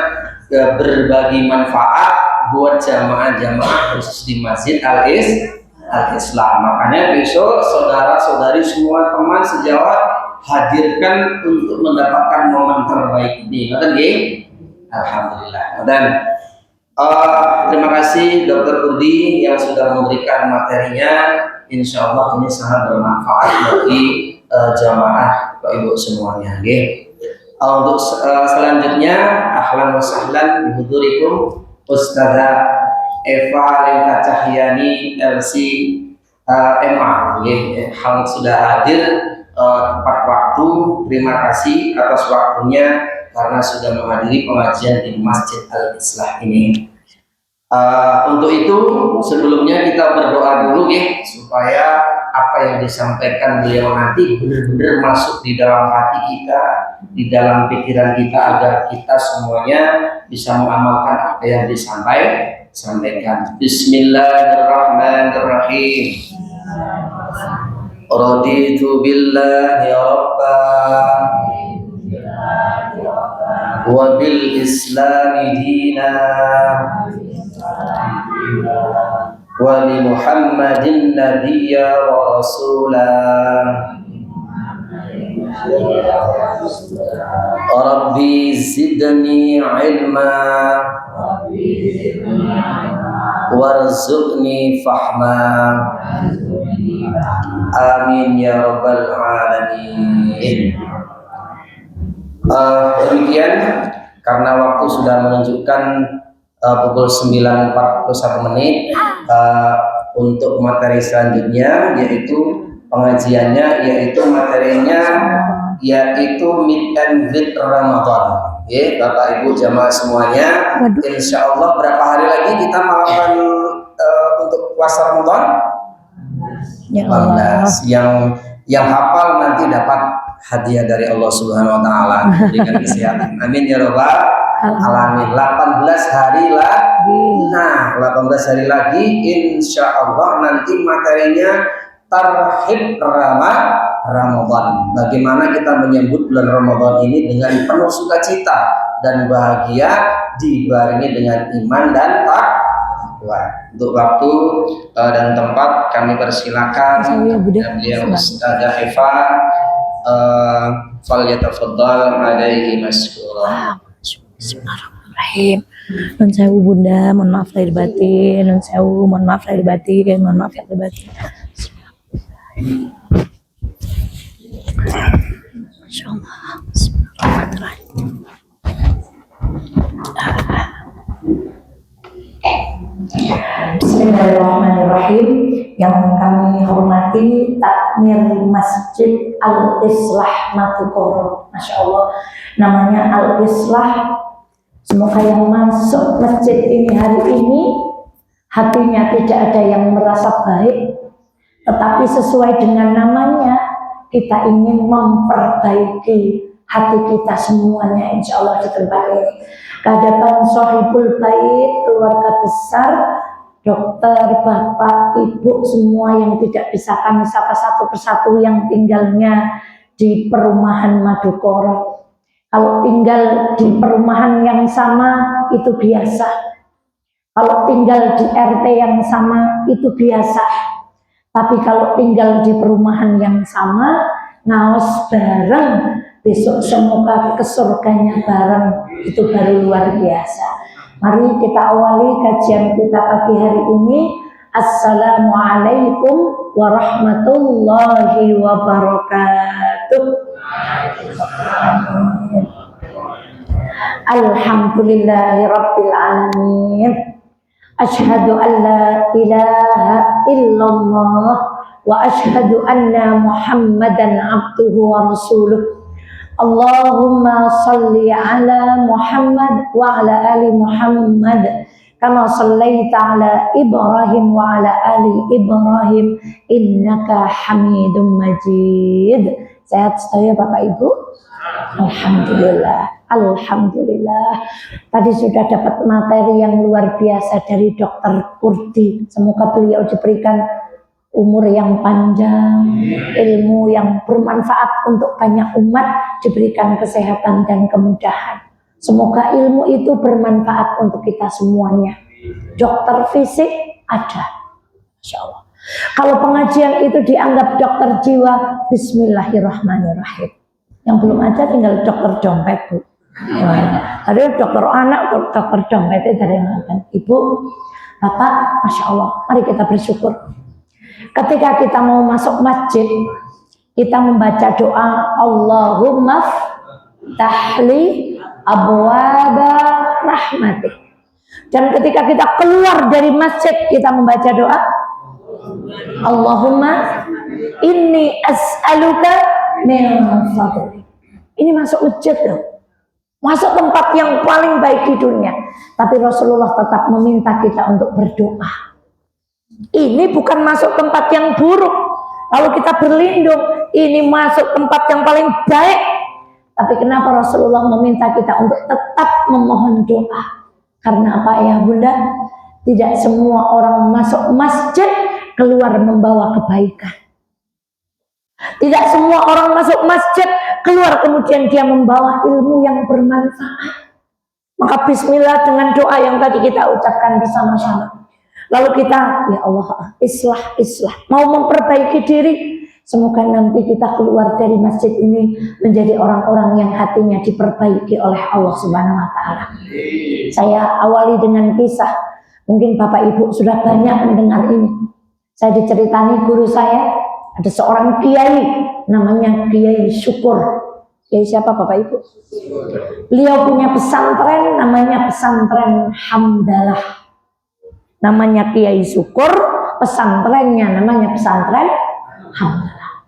berbagi manfaat buat jamaah-jamaah khusus di Masjid Al-Islam. Makanya besok saudara-saudari semua teman sejawat hadirkan untuk mendapatkan momen terbaik ini. Alhamdulillah. Dan terima kasih Dr. Budi yang sudah memberikan materinya. Insya Allah ini sangat bermanfaat bagi jamaah Bapak Ibu semuanya. Untuk selanjutnya, ahlan wa sahlan bihudurikum Ustazah Eva Lenta Cahyani LC MA. Hal sudah hadir tepat waktu. Terima kasih atas waktunya karena sudah menghadiri pengajian di Masjid Al-Islah ini. Untuk itu sebelumnya kita berdoa dulu ya, supaya apa yang disampaikan beliau nanti benar-benar masuk di dalam hati kita, di dalam pikiran kita, agar kita semuanya bisa mengamalkan apa yang disampaikan. Bismillahirrahmanirrahim. Raditu billahi rabban wa bil islami dina wa li Muhammadin nabiyya wa rasulah. Rabbi zidni ilma warzuqni fahma. Amin ya rabbal alamin. Demikian karena waktu sudah menunjukkan pukul 9.41 menit, untuk materi selanjutnya yaitu pengajiannya, yaitu materinya yaitu meet and greet Ramadan. Ya, Bapak Ibu jamaah semuanya, insya Allah berapa hari lagi kita melakukan untuk puasa Ramadan? 14. Yang hafal nanti dapat hadiah dari Allah Subhanahu wa taala, diberikan kesehatan. Amin ya rabbal alamin. 18 hari lagi. Nah, 18 hari lagi insya Allah nanti materinya tarhib Ramadan. Bagaimana kita menyambut bulan Ramadan ini dengan penuh sukacita dan bahagia, dibarengi dengan iman dan takwa. Untuk waktu dan tempat kami persilakan beliau Ustazah Eva falyatafaddal alaihi masykurah. Bismillahirrahmanirrahim. Nun sewu Bunda, mohon maaf lahir batin. Nun sewu, mohon maaf lahir batin. Mohon maaf lahir batin. Insyaallah. Bismillahirrahmanirrahim. Bismillahirrahmanirrahim. Yang kami hormati takmir Masjid Al-Islah Madukoro. Masya Allah, namanya Al-Islah. Semoga yang masuk masjid ini hari ini hatinya tidak ada yang merasa baik, tetapi sesuai dengan namanya kita ingin memperbaiki hati kita semuanya, insya Allah di tempat ini. Kehadapan Sohibul Bait, keluarga besar, dokter, bapak, ibu, semua yang tidak bisa kami sapa satu persatu yang tinggalnya di perumahan Madukoro. Kalau tinggal di perumahan yang sama itu biasa. Kalau tinggal di RT yang sama itu biasa. Tapi kalau tinggal di perumahan yang sama, ngaos bareng, besok semoga ke surganya bareng, itu baru luar biasa. Mari kita awali kajian kita pagi hari ini. Assalamualaikum warahmatullahi wabarakatuh. Alhamdulillahi rabbil alamin. Asyhadu an la ilaha illallah wa asyhadu anna Muhammadan abduhu wa rasuluh. Allahumma salli ala Muhammad wa ala ali Muhammad kama sallaita ala Ibrahim wa ala ali Ibrahim innaka Hamidum Majid. Sehat saya Bapak Ibu? Alhamdulillah. Alhamdulillah. Tadi sudah dapat materi yang luar biasa dari Dr. Kurdi. Semoga beliau diberikan umur yang panjang, ilmu yang bermanfaat untuk banyak umat, diberikan kesehatan dan kemudahan. Semoga ilmu itu bermanfaat untuk kita semuanya. Dokter fisik ada, Masya Allah. Kalau pengajian itu dianggap dokter jiwa, bismillahirrahmanirrahim. Yang belum ada tinggal dokter dompet, Bu. Tadi dokter anak, dokter dompet itu dari mana? Ibu, Bapak, Masya Allah, mari kita bersyukur. Ketika kita mau masuk masjid, kita membaca doa Allahumma ftahli abwaba rahmatik. Dan ketika kita keluar dari masjid, kita membaca doa Allahumma inni as'aluka min fadlik. Ini masuk masjid loh. Masuk tempat yang paling baik di dunia. Tapi Rasulullah tetap meminta kita untuk berdoa. Ini bukan masuk tempat yang buruk. Lalu kita berlindung, ini masuk tempat yang paling baik. Tapi kenapa Rasulullah meminta kita untuk tetap memohon doa? Karena apa ya Bunda? Tidak semua orang masuk masjid keluar membawa kebaikan. Tidak semua orang masuk masjid keluar kemudian dia membawa ilmu yang bermanfaat. Maka bismillah dengan doa yang tadi kita ucapkan bersama-sama. Lalu kita, ya Allah, islah, mau memperbaiki diri. Semoga nanti kita keluar dari masjid ini menjadi orang-orang yang hatinya diperbaiki oleh Allah Subhanahu wa Ta'ala. Saya awali dengan kisah. Mungkin Bapak Ibu sudah banyak mendengar ini. Saya diceritani guru saya, ada seorang kiai namanya Kiai Syukur. Kiai siapa Bapak Ibu? Beliau punya pesantren namanya pesantren Hamdalah. Namanya Kiai Syukur, pesantrennya namanya pesantren Hamdalah.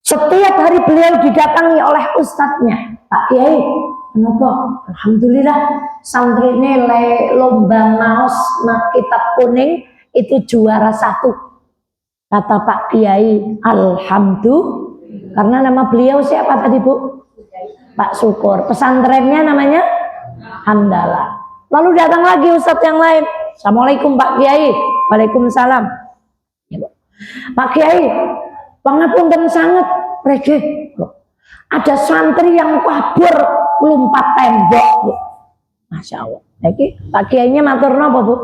Setiap hari beliau didatangi oleh ustadznya. Pak Kiai, kenapa? Alhamdulillah santrinnya lomba maos kitab kuning itu juara 1. Kata Pak Kiai, alhamdulillah. Karena nama beliau siapa tadi Bu? Pak Syukur. Pesantrennya namanya Hamdalah. Lalu datang lagi ustadz yang lain. Assalamualaikum Pak Kiai. Waalaikumsalam. Ya, Bu. Pak Kiai, pangapunten sangat rege. Ada santri yang kabur lompat tembok, Bu. Masya Allah. Iki Pak Kiainya matur napa, Bu?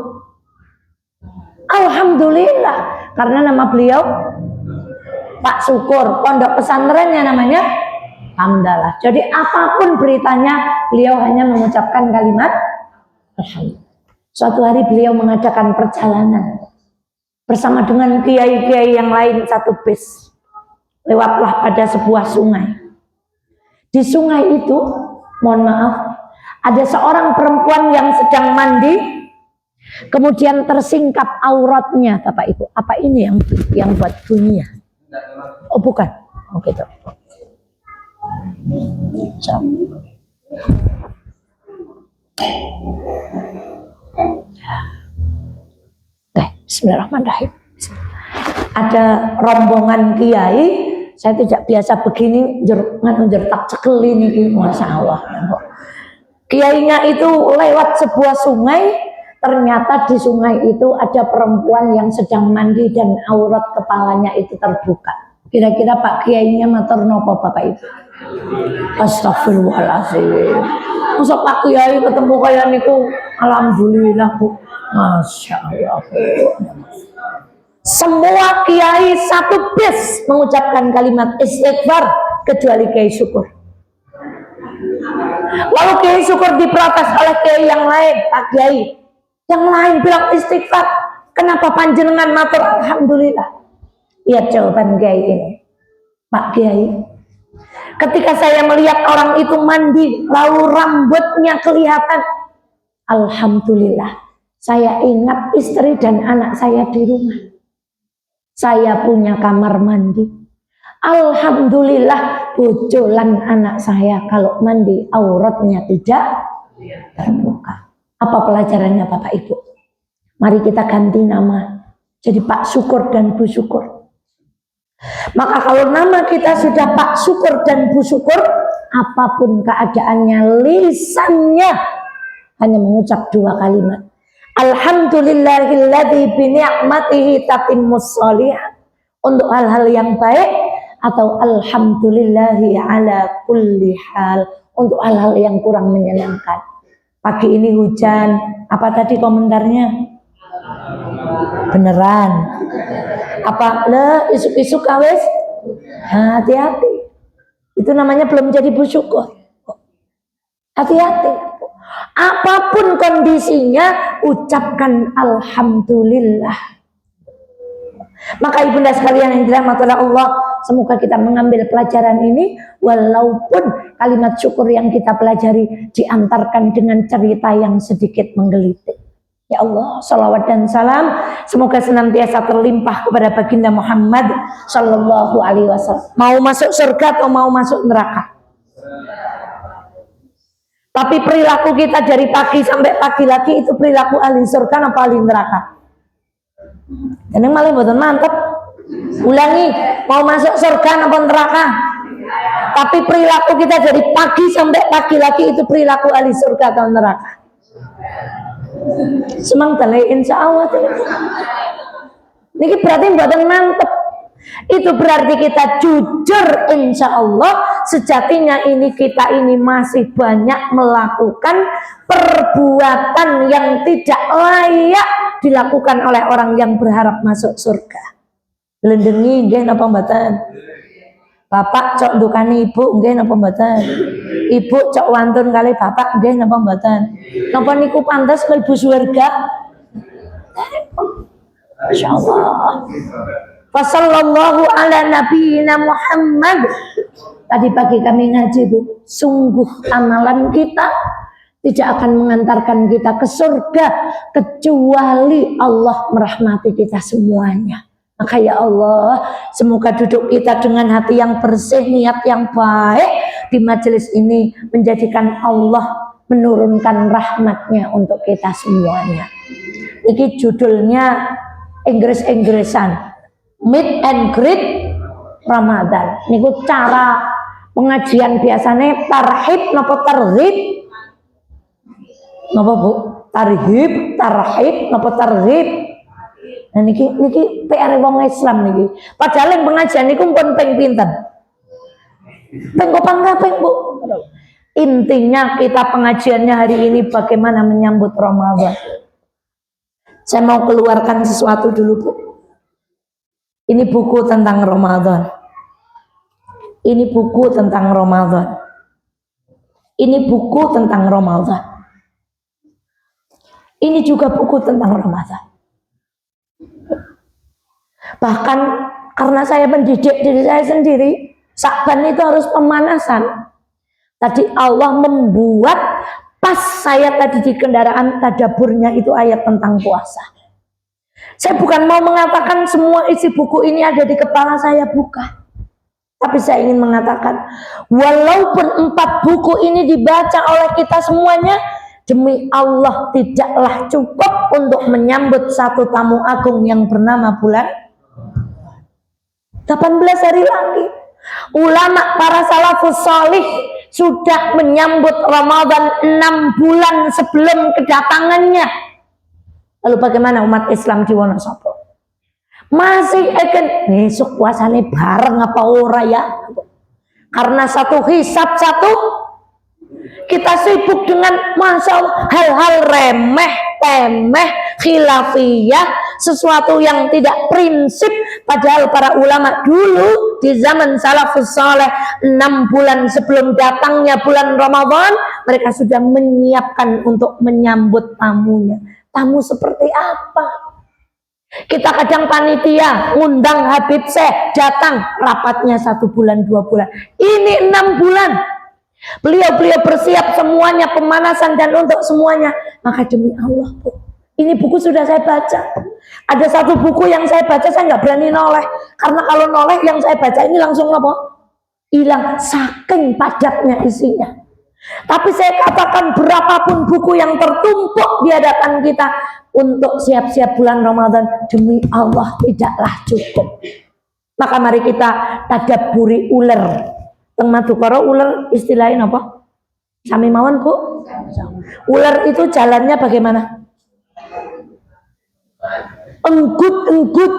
Alhamdulillah, karena nama beliau Pak Syukur, pondok pesantrennya namanya Hamdalah. Jadi apapun beritanya, beliau hanya mengucapkan kalimat Alhamdulillah. Suatu hari beliau mengadakan perjalanan bersama dengan kiai-kiai yang lain satu bis. Lewatlah pada sebuah sungai. Di sungai itu, mohon maaf, ada seorang perempuan yang sedang mandi, kemudian tersingkap auratnya, Bapak Ibu. Apa ini yang buat bunyi? Oh bukan, oh gitu. Bismillahirrahmanirrahim. Ada rombongan kiai, saya tidak biasa begini, tak cekel ini, Masya Allah. Kiainya itu lewat sebuah sungai, ternyata di sungai itu ada perempuan yang sedang mandi dan aurat kepalanya itu terbuka. Kira-kira Pak Kiainya matur nopo Bapak Ibu? Astagfirullahaladzim. Masa Pak Kiai ketemu kayak niku, alhamdulillah Bu. Masya Allah. Semua kiai satu bis mengucapkan kalimat istighfar kecuali Kiai Syukur. Lalu Kiai Syukur diprotes oleh kiai yang lain. Pak Kiai, yang lain bilang istighfar, kenapa panjenengan matur alhamdulillah? Lihat jawaban Kiai ini. Pak Kiai, ketika saya melihat orang itu mandi lalu rambutnya kelihatan, alhamdulillah, saya ingat istri dan anak saya di rumah. Saya punya kamar mandi. Alhamdulillah, bojolan anak saya kalau mandi auratnya tidak terbuka. Apa pelajarannya Bapak Ibu? Mari kita ganti nama jadi Pak Syukur dan Bu Syukur. Maka kalau nama kita sudah Pak Syukur dan Bu Syukur, apapun keadaannya, lisannya hanya mengucap dua kalimat. Alhamdulillahilladzi bi ni'matihi tatimmus shalihat, untuk hal-hal yang baik, atau alhamdulillahi ala kulli hal, untuk hal-hal yang kurang menyenangkan. Pagi ini hujan, apa tadi komentarnya? Beneran. Apa le isuk-isuk kawes? Hati-hati. Itu namanya belum jadi bersyukur. Hati-hati. Apapun kondisinya, ucapkan alhamdulillah. Maka ibunda sekalian yang dirahmati oleh Allah, semoga kita mengambil pelajaran ini, walaupun kalimat syukur yang kita pelajari diantarkan dengan cerita yang sedikit menggelitik. Ya Allah, salawat dan salam semoga senantiasa terlimpah kepada baginda Muhammad sallallahu alaihi wasallam. Mau masuk surga atau mau masuk neraka? Tapi perilaku kita dari pagi sampai pagi lagi itu perilaku ahli surga apa ahli neraka? Ini malah betul mantap. Ulangi, mau masuk surga apa neraka? Tapi perilaku kita dari pagi sampai pagi lagi itu perilaku ahli surga atau neraka? Semangat insya Allah. Ini berarti buatan mantep. Itu berarti kita jujur insya Allah. Sejatinya kita ini masih banyak melakukan perbuatan yang tidak layak dilakukan oleh orang yang berharap masuk surga. Lendengi nggih napa mboten? Bapak cok ndukani ibu nggih napa mboten? Ibu cok wantun kali bapak nggih napa mboten? Napa niku pantes mlebu surga? Masyaallah. Wassallallahu ala nabiyina Muhammad. Tadi pagi kami ngaji Bu, sungguh amalan kita tidak akan mengantarkan kita ke surga kecuali Allah merahmati kita semuanya. Maka ya Allah, semoga duduk kita dengan hati yang bersih, niat yang baik di majelis ini menjadikan Allah menurunkan rahmatnya untuk kita semuanya. Ini judulnya Inggris-Inggrisan, Meet and Greet Ramadan. Ini cara pengajian biasanya tarhib napa tarhib? Napa Bu? Tarhib, tarhib napa tarhib? Nah niki PR wong Islam niki. Padahal yang pengajian niku pun ping pinten? Ping kopang kaping, Bu. Intinya kita pengajiannya hari ini bagaimana menyambut Ramadan. Saya mau keluarkan sesuatu dulu, Bu. Ini buku tentang Ramadan. Ini buku tentang Ramadan. Ini buku tentang Ramadan. Ini juga buku tentang Ramadan. Bahkan karena saya mendidik diri saya sendiri, Sya'ban itu harus pemanasan. Tadi Allah membuat pas saya tadi di kendaraan tadaburnya itu ayat tentang puasa. Saya bukan mau mengatakan semua isi buku ini ada di kepala saya, bukan. Tapi saya ingin mengatakan, walaupun 4 buku ini dibaca oleh kita semuanya, demi Allah tidaklah cukup untuk menyambut satu tamu agung yang bernama bulan 18 hari lagi. Ulama para salafus salih sudah menyambut Ramadan 6 bulan sebelum kedatangannya. Lalu bagaimana umat Islam di Wonosobo? Masih akan besok puasanya bareng apa ora ya? Karena satu hisab satu, kita sibuk dengan Masya Allah, hal-hal remeh, temeh, khilafiyah, sesuatu yang tidak prinsip. Padahal para ulama dulu di zaman salafus saleh 6 bulan sebelum datangnya bulan Ramadan, mereka sudah menyiapkan untuk menyambut tamunya. Tamu seperti apa? Kita kadang panitia ngundang Habib Syekh datang, rapatnya 1 bulan 2 bulan. Ini 6 bulan. Beliau bersiap semuanya, pemanasan dan untuk semuanya. Maka demi Allah, Bu, ini buku sudah saya baca. Ada 1 buku yang saya baca, saya nggak berani noleh. Karena kalau noleh yang saya baca ini langsung apa? Hilang, saking padatnya isinya. Tapi saya katakan berapapun buku yang tertumpuk di hadapan kita untuk siap-siap bulan Ramadan, demi Allah tidaklah cukup. Maka mari kita tadabburi ular. Teng Madukara ular istilahnya apa? Sami mawon, Bu. Ular itu jalannya bagaimana? Enggut.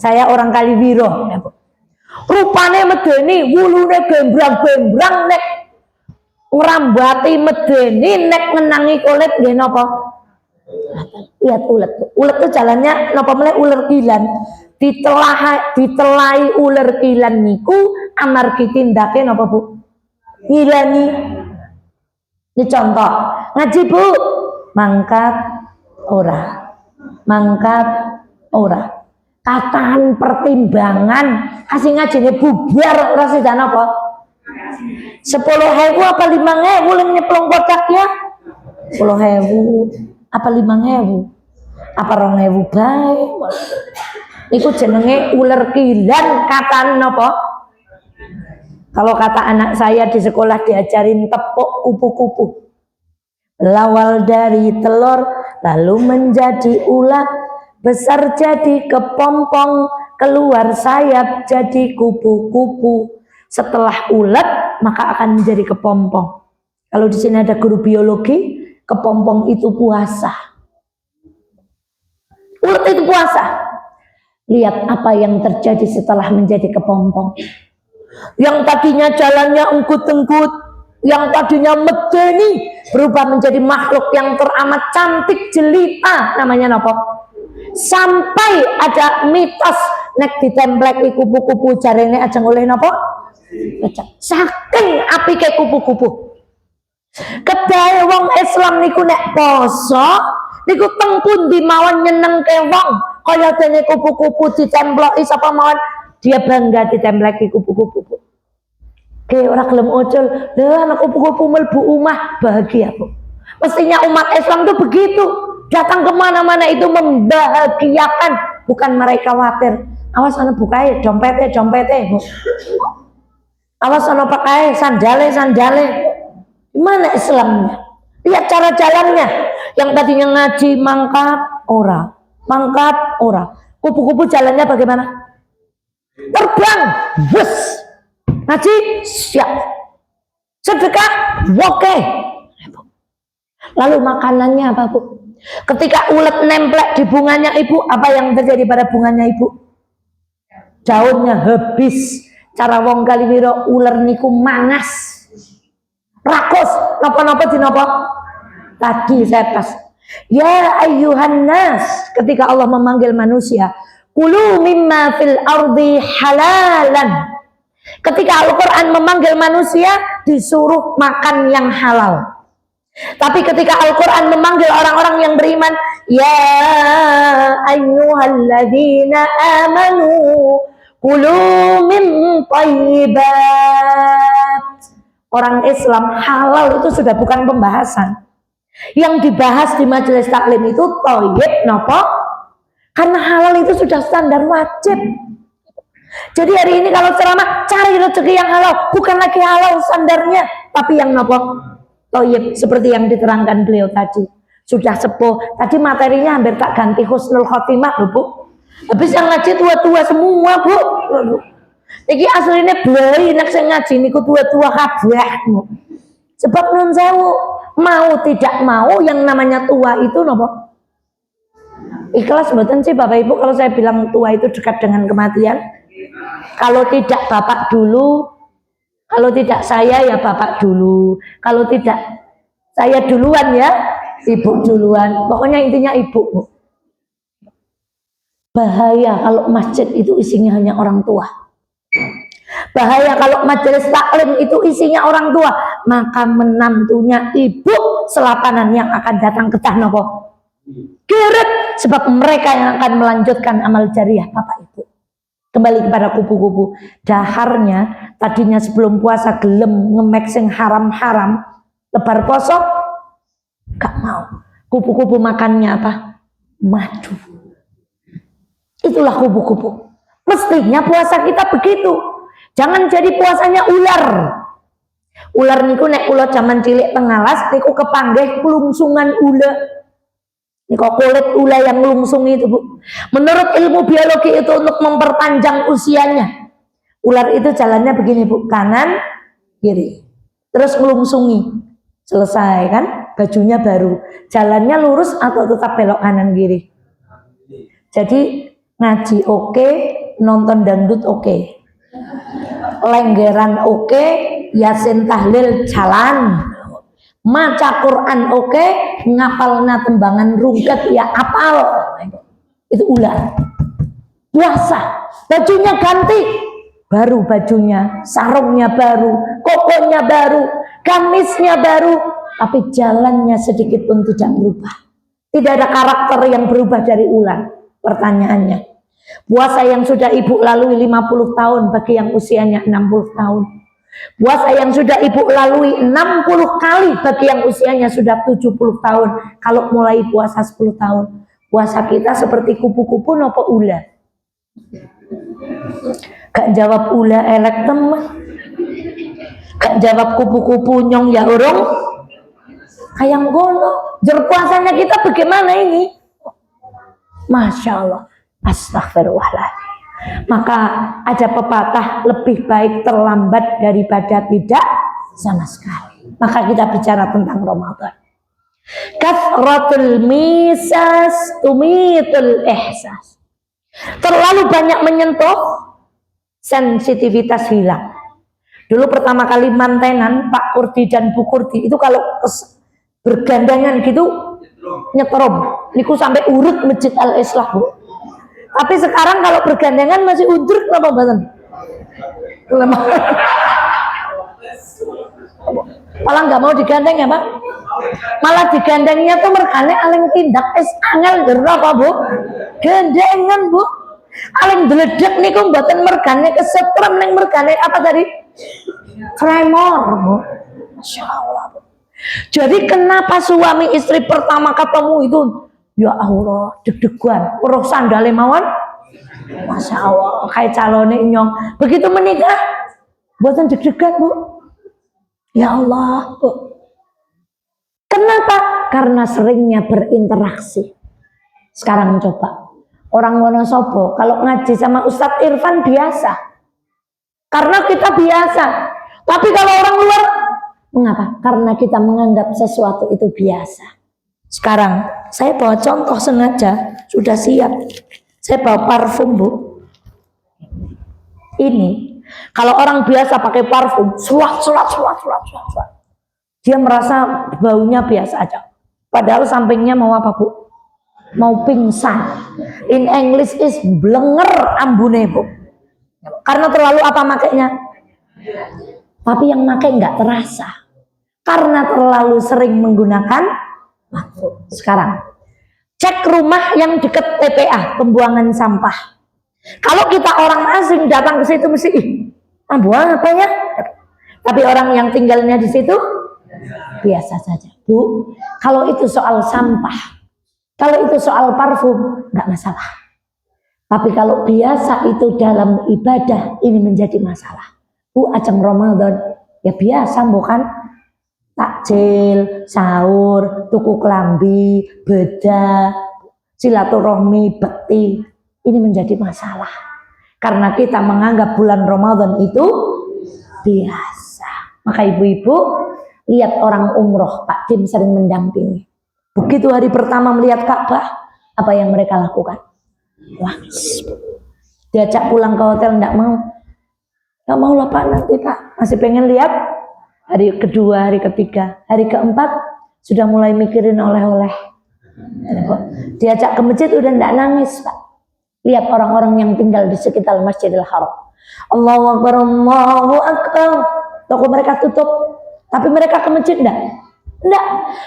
Saya orang Kaliwiro. Rupane medeni, wulune gembrang-gembrang nek ngrambati medeni, nek ngenangi kulit nggih napa? Lihat ulet. Ulet itu jalannya napa meneh ular kilan. Ditelahi ular kilan niku amargi tindake napa, Bu? Ngilani. Ini contoh. Ngaji, Bu. Mangkat ora. Kataan pertimbangan kasih ngajine bubar ora sida napa? 10.000 apa 5.000 yang nyeplong kotak ya? 10.000 apa 5.000 apa 2.000 bae. Iku jenenge ular kilan katan napa? Kalau kata anak saya di sekolah diajarin tepuk kupu-kupu. Berawal dari telur lalu menjadi ulat, besar jadi kepompong, keluar sayap jadi kupu-kupu. Setelah ulat maka akan menjadi kepompong. Kalau di sini ada guru biologi, kepompong itu puasa. Ulat itu puasa. Lihat apa yang terjadi setelah menjadi kepompong. Yang tadinya jalannya engkut-engkut, yang tadinya medeni, berubah menjadi makhluk yang teramat cantik jelita, namanya apa? Sampai ada mitos nek ditempleki kupu-kupu jarene ajeng oleh napa? Saking apike kupu-kupu. Kedahe wong Islam niku nek poso niku teng pundi mawon nyenengke wong kaya dene kupu-kupu ditemploki sapa mawon dia bangga ditempleki kupu-kupu. Oke, ora gelem ocul, lha anak kupu-kupu mlebu omah bahagia, Bu. Mestinya umat Islam itu begitu, datang kemana-mana itu membahagiakan, bukan mereka khawatir. Awas ana bukae dompete, Bu. Awas ana pakai sandale. Gimana Islamnya? Lihat cara jalannya. Yang tadinya ngaji mangkat ora. Kupu-kupu jalannya bagaimana? Terbang, bus. Ngaji siap. Sedekah, oke. Lalu makanannya apa, Bu? Ketika ulet nemplek di bunganya ibu, apa yang terjadi pada bunganya ibu? Daunnya habis. Cara wong Kaliwiro uler niku manas. Rakus, napa-napa dinapa? Tadi saya pas. Ya ayyuhan nas, ketika Allah memanggil manusia, kulu mimma fil ardi halalan. Ketika Al-Quran memanggil manusia, disuruh makan yang halal. Tapi ketika Al-Quran memanggil orang-orang yang beriman, ya ayyuhalladzina amanu kulu min thayyibat. Orang Islam halal itu sudah bukan pembahasan. Yang dibahas di majelis taklim itu thayyib napa? Karena halal itu sudah standar wajib. Jadi hari ini kalau ceramah cari rezeki yang halal, bukan lagi halal standarnya, tapi yang napa? Thayyib, seperti yang diterangkan beliau tadi. Sudah sepuh, tadi materinya hampir tak ganti husnul khotimah loh Bu. Habis yang ngaji tua-tua semua Bu. Iki aslinya beli nek sing ngaji niku tua-tua kabeh. Sebab nun sewu, mau tidak mau yang namanya tua itu napa? Ikhlas mboten sih Bapak Ibu kalau saya bilang tua itu dekat dengan kematian? Kalau tidak Bapak dulu, kalau tidak saya ya Bapak dulu, kalau tidak saya duluan ya Ibu duluan, pokoknya intinya Ibu. Bahaya kalau masjid itu isinya hanya orang tua. Bahaya kalau majelis taklim itu isinya orang tua, maka menantunya ibu selapanan yang akan datang ke Tahnopo keret, sebab mereka yang akan melanjutkan amal jariah Bapak Ibu. Kembali kepada kupu-kupu, daharnya tadinya sebelum puasa gelem ngemek sing haram-haram, lebar poso gak mau. Kupu-kupu makannya apa? Madu. Itulah kupu-kupu. Mestinya puasa kita begitu. Jangan jadi puasanya ular. Ular niku nek kula jaman cilik tengalas niku kepanggih kelungsungan ula. Niku kulit ula yang ngelungsungi itu Bu. Menurut ilmu biologi itu untuk memperpanjang usianya. Ular itu jalannya begini Bu, kanan, kiri. Terus ngelungsungi. Selesai kan? Bajunya baru. Jalannya lurus atau tetap belok kanan kiri. Jadi ngaji oke, nonton dangdut oke. Lenggeran oke, yasin tahlil jalan. Maca Quran oke, ngapalna tembangan rungket ya apal. Itu ular. Puasa, bajunya ganti, baru bajunya, sarungnya baru, kokonya baru, gamisnya baru, tapi jalannya sedikit pun tidak berubah. Tidak ada karakter yang berubah dari ular. Pertanyaannya, puasa yang sudah ibu lalui 50 tahun bagi yang usianya 60 tahun. Puasa yang sudah ibu lalui 60 kali bagi yang usianya sudah 70 tahun. Kalau mulai puasa 10 tahun, puasa kita seperti kupu-kupu nopo ula. Gak jawab ula elek temen. Gak jawab kupu-kupu nyong ya urung. Kayak ngono. Jur puasanya kita bagaimana ini? Masya Allah. Astagfirullahaladzim. Maka ada pepatah lebih baik terlambat daripada tidak sama sekali. Maka kita bicara tentang Ramadan. Kathratul misas tumitul ihsas. Terlalu banyak menyentuh, sensitivitas hilang. Dulu pertama kali mantenan Pak Kurdi dan Bu Kurdi itu kalau bergandengan gitu nyetrum. Niku sampai urut Masjid Al-Islah Bu. Tapi sekarang kalau bergandengan masih undruk kenapa Mbak? Malah nggak mau digandeng ya Pak? Malah digandengnya tuh merkane aling tindak angel gerapa Bu? Gandengan Bu. Aling deledek niku mboten mergane kesetrem ning mergane apa tadi? Tremor Bu. Masya Allah Bu. Jadi kenapa suami istri pertama ketemu itu ya Allah deg-degan, weruh sandale mawon. Masya Allah, kayak calone nyong. Begitu menikah, buatan deg-degan Bu. Ya Allah Bu. Kenapa? Karena seringnya berinteraksi. Sekarang coba, orang Wonosobo kalau ngaji sama Ustadz Irfan biasa. Karena kita biasa. Tapi kalau orang luar, mengapa? Karena kita menganggap sesuatu itu biasa. Sekarang saya bawa contoh sengaja, sudah siap. Saya bawa parfum, Bu. Ini kalau orang biasa pakai parfum, suat, dia merasa baunya biasa aja. Padahal sampingnya mau apa, Bu? Mau pingsan. In English is blenger ambune, Bu. Karena terlalu apa makainya? Tapi yang makai nggak terasa. Karena terlalu sering menggunakan waktu. Sekarang cek rumah yang dekat TPA, pembuangan sampah. Kalau kita orang asing datang ke situ mesti buang apa ya? Tapi orang yang tinggalnya di situ biasa saja, Bu. Kalau itu soal sampah, kalau itu soal parfum, nggak masalah. Tapi kalau biasa itu dalam ibadah, ini menjadi masalah. Bu, ajang Ramadan ya biasa, bukan? Takjil, sahur, tuku kelambi, beda, silaturahmi, bekti, ini menjadi masalah karena kita menganggap bulan Ramadan itu biasa. Maka ibu-ibu lihat orang umroh, Pak Tim sering mendampingi. Begitu hari pertama melihat Ka'bah, apa yang mereka lakukan? Wah, diajak pulang ke hotel nggak mau lah Pak, nanti Pak masih pengen lihat. Hari kedua, hari ketiga, hari keempat sudah mulai mikirin oleh-oleh. Diajak ke masjid udah nggak nangis, Pak. Lihat orang-orang yang tinggal di sekitar Masjidil Haram. Allahu Akbar, Allahu Akbar. Toko mereka tutup, tapi mereka ke masjid enggak? Enggak.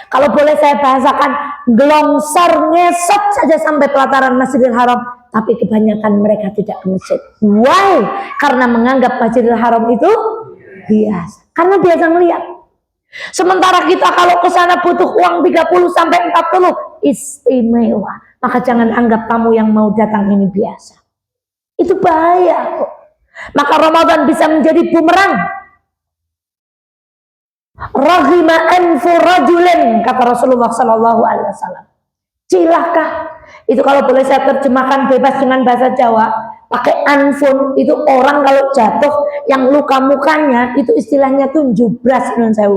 Kalau boleh saya bahasakan, gelongsor ngesot saja sampai pelataran Masjidil Haram, tapi kebanyakan mereka tidak ke masjid. Why? Karena menganggap Masjidil Haram itu biasa. Karena biasa melihat. Sementara kita kalau ke sana butuh uang 30 sampai 40 istimewa. Maka jangan anggap tamu yang mau datang ini biasa. Itu bahaya kok. Maka Ramadan bisa menjadi bumerang. Raghima anfu rajulin, kata Rasulullah sallallahu alaihi wasallam. Cilaka. Itu kalau boleh saya terjemahkan bebas dengan bahasa Jawa. Pakai anfun, itu orang kalau jatuh yang luka mukanya itu istilahnya tuh jubras menurut saya.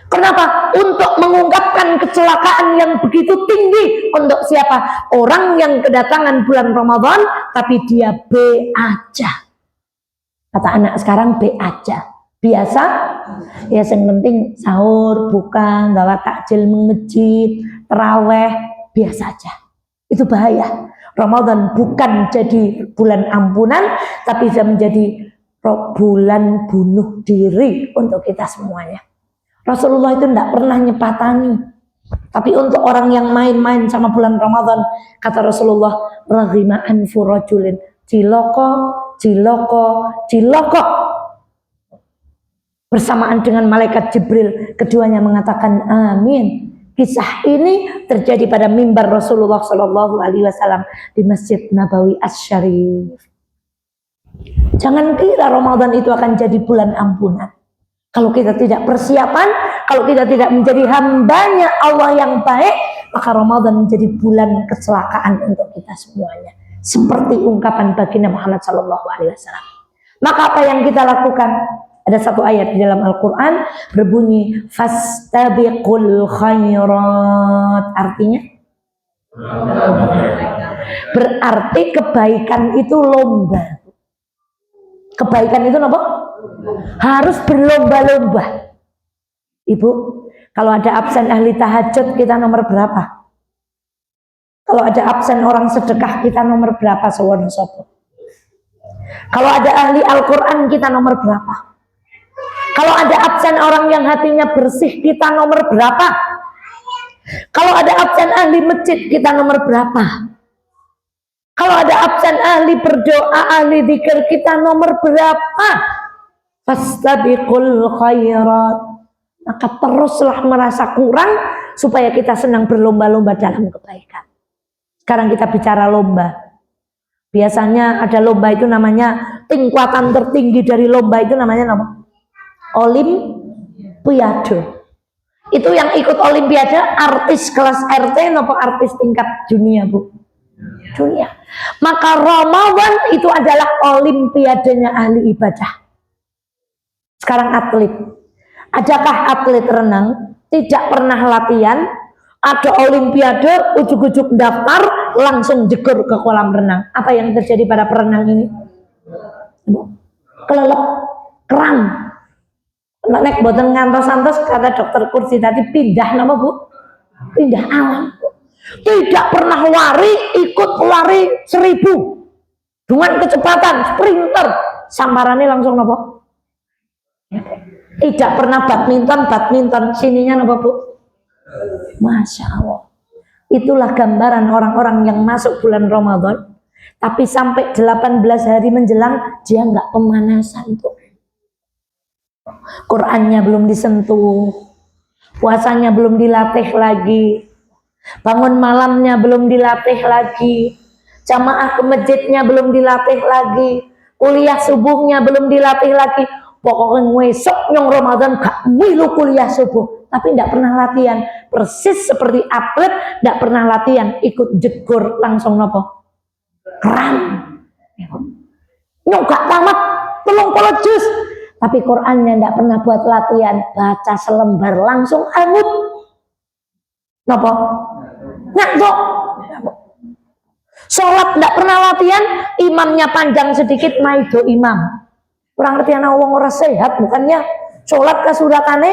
Kenapa? Untuk mengungkapkan kecelakaan yang begitu tinggi. Untuk siapa? Orang yang kedatangan bulan Ramadan tapi dia B aja. Kata anak sekarang B aja. Biasa? Ya yang penting sahur, buka, gawa takjil mengejit, teraweh, biasa aja. Itu bahaya. Ramadan bukan jadi bulan ampunan, tapi bisa menjadi bulan bunuh diri untuk kita semuanya. Rasulullah itu tidak pernah nyepatani. Tapi untuk orang yang main-main sama bulan Ramadan, kata Rasulullah, raghima anfu rajulin, ciloko, ciloko, ciloko. Bersamaan dengan malaikat Jibril, keduanya mengatakan amin. Kisah ini terjadi pada mimbar Rasulullah Shallallahu Alaihi Wasallam di Masjid Nabawi Asy-Syarif. Jangan kira Ramadan itu akan jadi bulan ampunan. Kalau kita tidak persiapan, kalau kita tidak menjadi hambanya Allah yang baik, maka Ramadan menjadi bulan kecelakaan untuk kita semuanya. Seperti ungkapan baginda Muhammad Shallallahu Alaihi Wasallam. Maka apa yang kita lakukan? Ada satu ayat di dalam Al-Quran berbunyi fastabiqul khairat. Artinya berarti kebaikan itu lomba. Kebaikan itu apa? Harus berlomba-lomba. Ibu, kalau ada absen ahli tahajud kita nomor berapa? Kalau ada absen orang sedekah kita nomor berapa? Kalau ada ahli Al-Quran kita nomor berapa? Kalau ada absen orang yang hatinya bersih, kita nomor berapa? Kalau ada absen ahli masjid, kita nomor berapa? Kalau ada absen ahli berdoa, ahli zikir, kita nomor berapa? Fastabiqul khairat. Maka teruslah merasa kurang, supaya kita senang berlomba-lomba dalam kebaikan. Sekarang kita bicara lomba. Biasanya ada lomba itu namanya, tingkatan tertinggi dari lomba itu namanya apa? Olimpiade. Itu yang ikut olimpiade artis kelas RT atau artis tingkat dunia, Bu? Dunia. Maka Ramadan itu adalah olimpiadenya ahli ibadah. Sekarang atlet. Adakah atlet renang tidak pernah latihan, ada olimpiade, ujuk-ujuk daftar, langsung jegur ke kolam renang. Apa yang terjadi pada perenang ini? Kelelep, kram. Nek boten ngantos-antos, kata dokter Kursi tadi, pindah nama Bu? Pindah alam. Tidak pernah ikut lari 1000 dengan kecepatan sprinter, sambarannya langsung napa? Tidak pernah badminton sininya napa Bu? Masya Allah. Itulah gambaran orang-orang yang masuk bulan Ramadan, tapi sampai 18 hari menjelang dia nggak pemanasan tuh. Qurannya belum disentuh, puasanya belum dilatih lagi, bangun malamnya belum dilatih lagi, jamaah ke masjidnya belum dilatih lagi, kuliah subuhnya belum dilatih lagi. Pokoknya besok nyong Ramadan gak milu kuliah subuh, tapi tidak pernah latihan. Persis seperti atlet tidak pernah latihan, ikut jegur langsung nopo kram. Nyong gak tamat 30 juz, tapi Qurannya tidak pernah buat latihan, baca selembar langsung angut nopo ngantuk. Sholat tidak pernah latihan, imamnya panjang sedikit maido imam. Kurang ngerti anak wong ora sehat, bukannya sholat kasuratane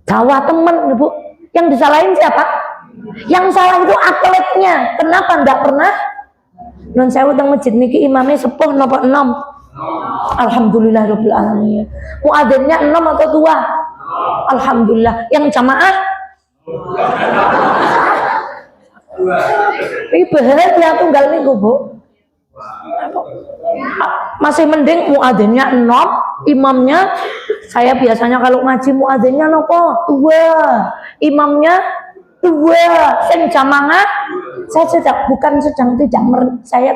dawa temen Bu. Yang disalahin siapa? Yang salah itu atletnya. Kenapa ndak pernah? Non sewu teng masjid niki imamnya sepuh nopo 6. Alhamdulillahirabbil alamin. Muadzinnya 6 atau 2? Alhamdulillah. Yang jamaah ini bahagia tunggal minggu Bu. Masih mending muadzinnya 6, imamnya, saya biasanya kalau ngaji muadzinnya nopo 2, imamnya 2, sing jamaah. Saya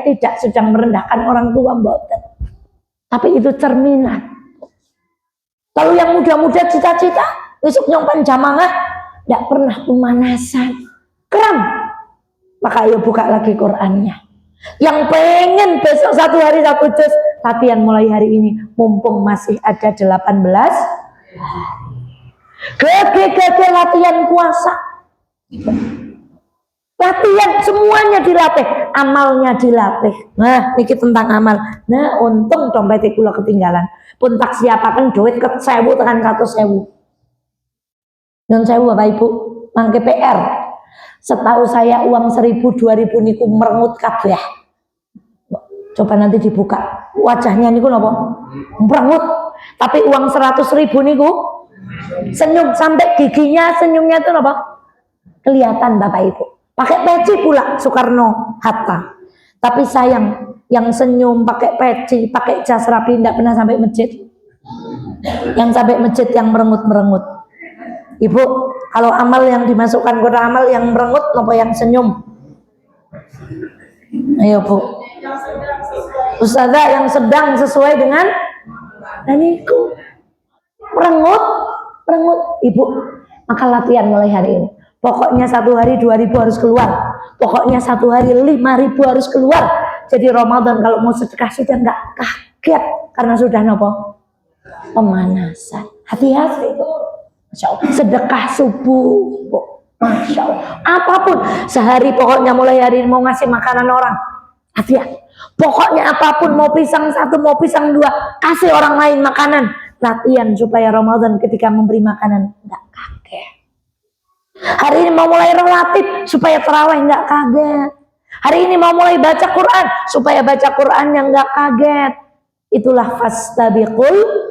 tidak sedang merendahkan orang tua mboten, tapi itu cerminan. Kalau yang muda-muda cita-cita besok nyompan jamaah tidak pernah pemanasan, kram, maka ayo buka lagi Qurannya. Yang pengen besok 1 hari 1 juz, latihan mulai hari ini, mumpung masih ada 18 gege latihan puasa, latihan semuanya dilatih, amalnya dilatih. Nah niki tentang amal. Nah untung dompet kula ketinggalan, pun tak siapakan duit ke 1000 tekan 100.000. Non sewu Bapak Ibu, mangke PR. Setahu saya uang 1000, 2000 niku merengut kabeh. Coba nanti dibuka wajahnya niku napa? Merengut. Tapi uang 100.000 niku senyum sampai giginya, senyumnya itu napa? Kelihatan Bapak Ibu. Pakai peci pula Soekarno Hatta. Tapi sayang, yang senyum pakai peci, pakai jas rapi tidak pernah sampai masjid. Yang sampai masjid yang merengut-merengut. Ibu, kalau amal yang dimasukkan kotak amal yang merengut apa yang senyum? Ayo Bu. Ustazah yang sedang sesuai dengan naniku. Merengut. Ibu, maka latihan mulai hari ini. Pokoknya 1 hari 2000 harus keluar. Pokoknya 1 hari 5000 harus keluar. Jadi Ramadan kalau mau sedekah sudah enggak kaget karena sudah nopo pemanasan. Hati-hati Bu. Masya Allah. Sedekah subuh, Masya Allah. Apapun sehari, pokoknya mulai hari ini mau ngasih makanan orang, hati-hati. Pokoknya apapun, mau pisang 1, mau pisang 2, kasih orang lain makanan. Latihan supaya Ramadan ketika memberi makanan nggak kaget. Hari ini mau mulai relatif supaya terawih nggak kaget. Hari ini mau mulai baca Quran supaya baca Quran yang nggak kaget. Itulah fastabiqul.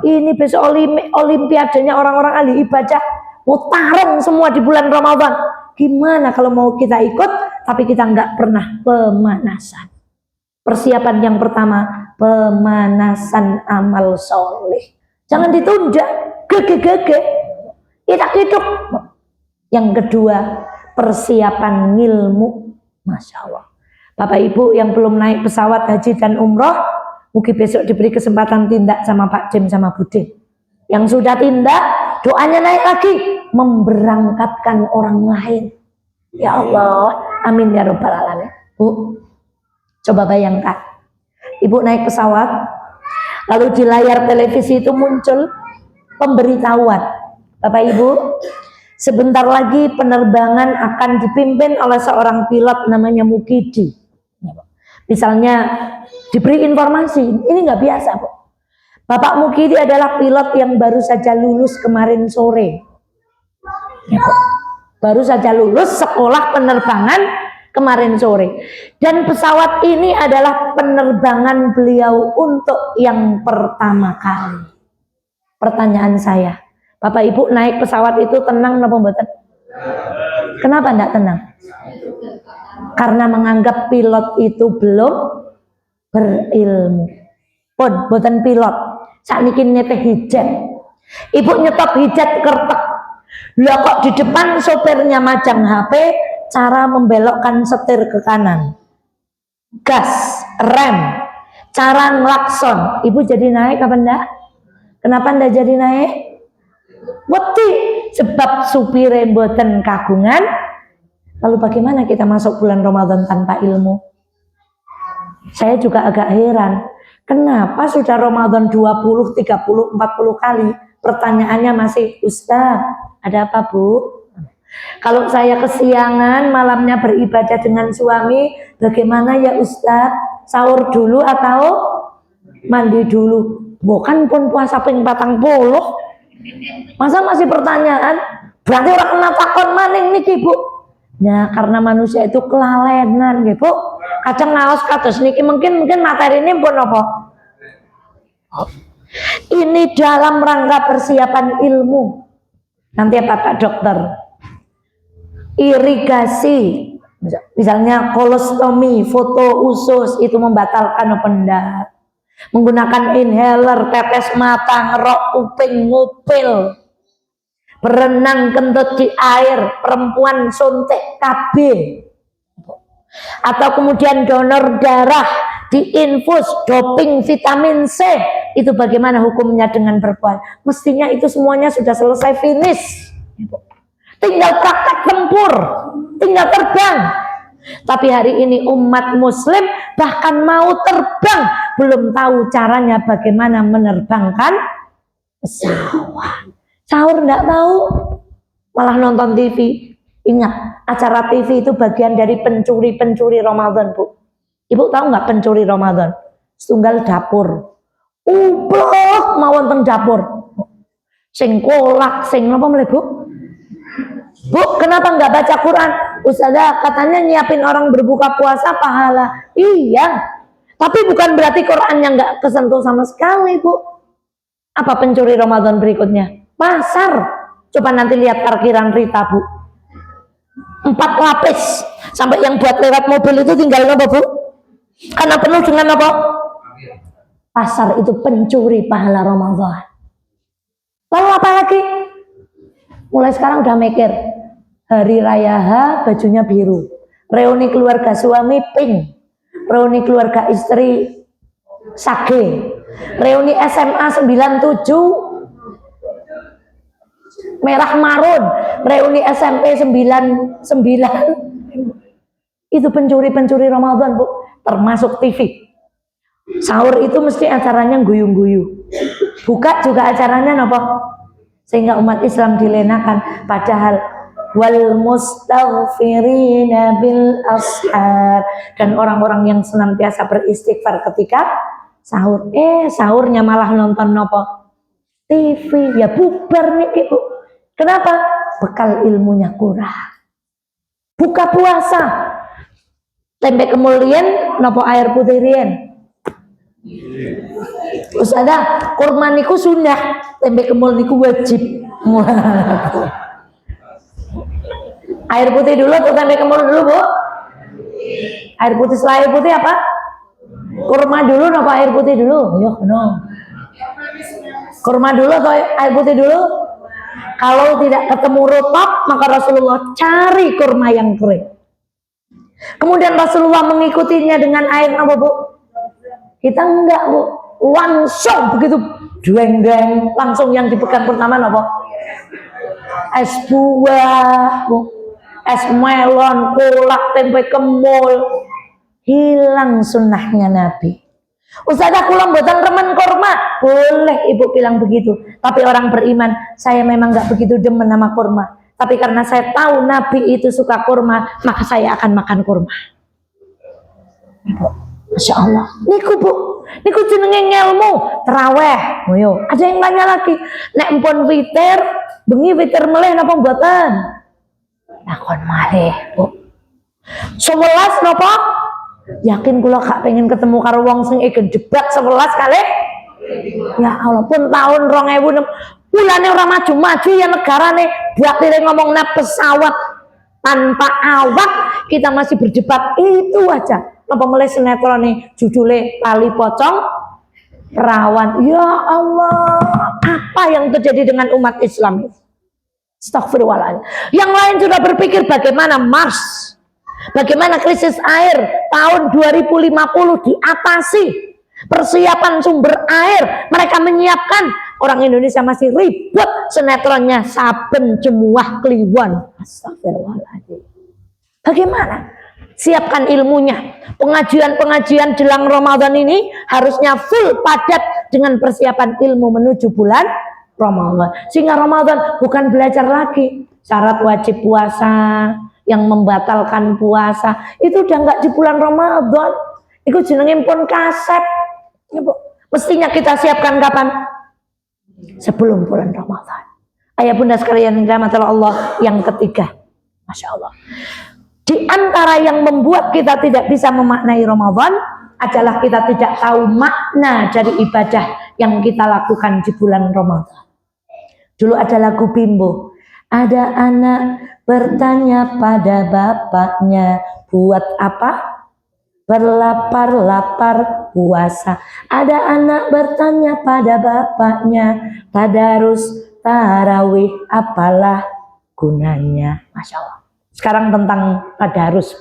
Ini besok olimpiadanya orang-orang ahli ibadah, mau tarung semua di bulan Ramadan. Gimana kalau mau kita ikut tapi kita nggak pernah pemanasan? Persiapan yang pertama, pemanasan amal soleh. Jangan ditunda, gege. Kita hidup. Yang kedua, persiapan ilmu. Masya Allah. Bapak Ibu yang belum naik pesawat haji dan umroh, mungkin besok diberi kesempatan tindak sama Pak Dim sama Bu Dim. Yang sudah tindak, doanya naik lagi, memberangkatkan orang lain. Ya Allah, amin ya rabbal alamin. Bu, coba bayangkan, Ibu naik pesawat, lalu di layar televisi itu muncul pemberitahuan Bapak Ibu, sebentar lagi penerbangan akan dipimpin oleh seorang pilot namanya Mukidi. Misalnya diberi informasi, ini nggak biasa, Bu. Bapak Mukidi adalah pilot yang baru saja lulus kemarin sore. Baru saja lulus sekolah penerbangan kemarin sore. Dan pesawat ini adalah penerbangan beliau untuk yang pertama kali. Pertanyaan saya, Bapak Ibu naik pesawat itu tenang apa mboten? Kenapa enggak tenang? Karena menganggap pilot itu belum berilmu. Pun boten pilot. Sakniki nitih hijab. Ibu nyetop hijab kertek. Lah kok di depan sopirnya majang HP, cara membelokkan setir ke kanan. Gas, rem, cara ngelakson. Ibu jadi naik apa enggak? Kenapa enggak jadi naik? Wedi, sebab supire mboten kagungan. Lalu bagaimana kita masuk bulan Ramadan tanpa ilmu? Saya juga agak heran. Kenapa sudah Ramadan 20, 30, 40 kali pertanyaannya masih, Ustaz, ada apa Bu? Kalau saya kesiangan malamnya beribadah dengan suami, bagaimana ya Ustaz? Sahur dulu atau mandi dulu? Bukan pun puasa ping 40. Masa masih pertanyaan? Berarti orang kena takon maning niki Bu. Nah, karena manusia itu kelalenan nggih Bu. Kadang ngaos kados niki mungkin materi ini pun apa? Ini dalam rangka persiapan ilmu. Nanti apa Pak Dokter? Irigasi, misalnya kolostomi, foto usus itu membatalkan apa enggak? Menggunakan inhaler, tetes mata, ngerok kuping, ngupil, berenang kentut di air, perempuan suntik KB, atau kemudian donor darah, diinfus, doping vitamin C, itu bagaimana hukumnya dengan berpuasa? Mestinya itu semuanya sudah selesai finish, tinggal praktek tempur, tinggal terbang. Tapi hari ini umat muslim bahkan mau terbang belum tahu caranya bagaimana menerbangkan pesawat. Sahur enggak tahu, malah nonton TV. Ingat, acara TV itu bagian dari pencuri-pencuri Ramadan, Bu. Ibu tahu nggak pencuri Ramadan? Setunggal dapur. Ublok mawon teng dapur. Sing kolak, sing apa mulai, Bu? Bu, kenapa nggak baca Quran? Ustazah, katanya nyiapin orang berbuka puasa pahala. Iya, tapi bukan berarti Qurannya nggak kesentuh sama sekali, Bu. Apa pencuri Ramadan berikutnya? Pasar. Coba nanti lihat parkiran Rita, Bu. 4 lapis. Sampai yang buat lewat mobil itu tinggal apa, Bu? Karena penuh dengan apa? Pasar itu pencuri pahala Ramadan. Lalu apa lagi? Mulai sekarang udah mikir, hari raya H bajunya biru, reuni keluarga suami pink, reuni keluarga istri sage, reuni SMA 97 merah marun, reuni SMP 99. Itu pencuri-pencuri Ramadan, Bu, termasuk TV. Sahur itu mesti acaranya guyung-guyu, buka juga acaranya apa? Sehingga umat Islam dilenakan. Padahal wal mustaghfirina bil ashar, dan orang-orang yang senantiasa beristighfar ketika sahur. Sahurnya malah nonton apa? TV. Ya bubar nih Ibu. Kenapa? Bekal ilmunya kurang. Buka puasa, tempe kemulian nopo air putih rien. Ustazah, kurma niku sunnah, tempe kemul niku wajib. Air putih dulu atau tempe kemul dulu, Bu? Air putih, setelah air putih apa? Kurma dulu apa air putih dulu? Yo, no. Kurma dulu atau air putih dulu? Kalau tidak ketemu rutop, maka Rasulullah cari kurma yang kering. Kemudian Rasulullah mengikutinya dengan air apa, Bu? Kita enggak, Bu. Langsung begitu dueng-dueng, langsung yang dipegang pertama apa? Es buah, Bu. Es melon, kolak, tempe kemul. Hilang sunnahnya Nabi. Ustazah kula mboten remen kurma. Boleh ibu bilang begitu. Tapi orang beriman, saya memang nggak begitu demen sama kurma. Tapi karena saya tahu Nabi itu suka kurma, maka saya akan makan kurma. Masya Allah. Niku bu, niku jenenge ngelmu teraweh. Oh, yo. Ada yang tanya lagi, nek empun witir, bengi witir meleh napa mboten? Lakon malih, bu. 11 napa? Yakin kula gak pengen ketemu karo wong sing igen debat 11 kali? Ya Allah, pun tahun 2006 bulane ora maju-maju ya negarane buat ngomong pesawat tanpa awak kita masih berdebat itu aja. Napa mulai sinetron nih judulnya Tali Pocong Perawan. Ya Allah, apa yang terjadi dengan umat Islam? Astagfirullahaladzim. Yang lain sudah berpikir bagaimana Mars, bagaimana krisis air tahun 2050 diatasi, persiapan sumber air mereka menyiapkan. Orang Indonesia masih ribut sinetronnya Saben Jemuah Kliwon. Astagfirullahaladzim. Bagaimana? Siapkan ilmunya. Pengajian-pengajian jelang Ramadan ini harusnya full padat dengan persiapan ilmu menuju bulan Ramadan. Sehingga Ramadan bukan belajar lagi syarat wajib puasa, yang membatalkan puasa itu udah nggak di bulan Ramadan. Itu jenenge pun kaset. Mestinya kita siapkan kapan? Sebelum bulan Ramadan. Ayah bunda sekalian dirahmati Allah, yang ketiga, Masya Allah, di antara yang membuat kita tidak bisa memaknai Ramadan adalah kita tidak tahu makna dari ibadah yang kita lakukan di bulan Ramadan. Dulu ada lagu Bimbo. Ada anak bertanya pada bapaknya, buat apa? Berlapar-lapar puasa. Ada anak bertanya pada bapaknya, tadarus tarawih apalah gunanya? Masya Allah. Sekarang tentang tadarus.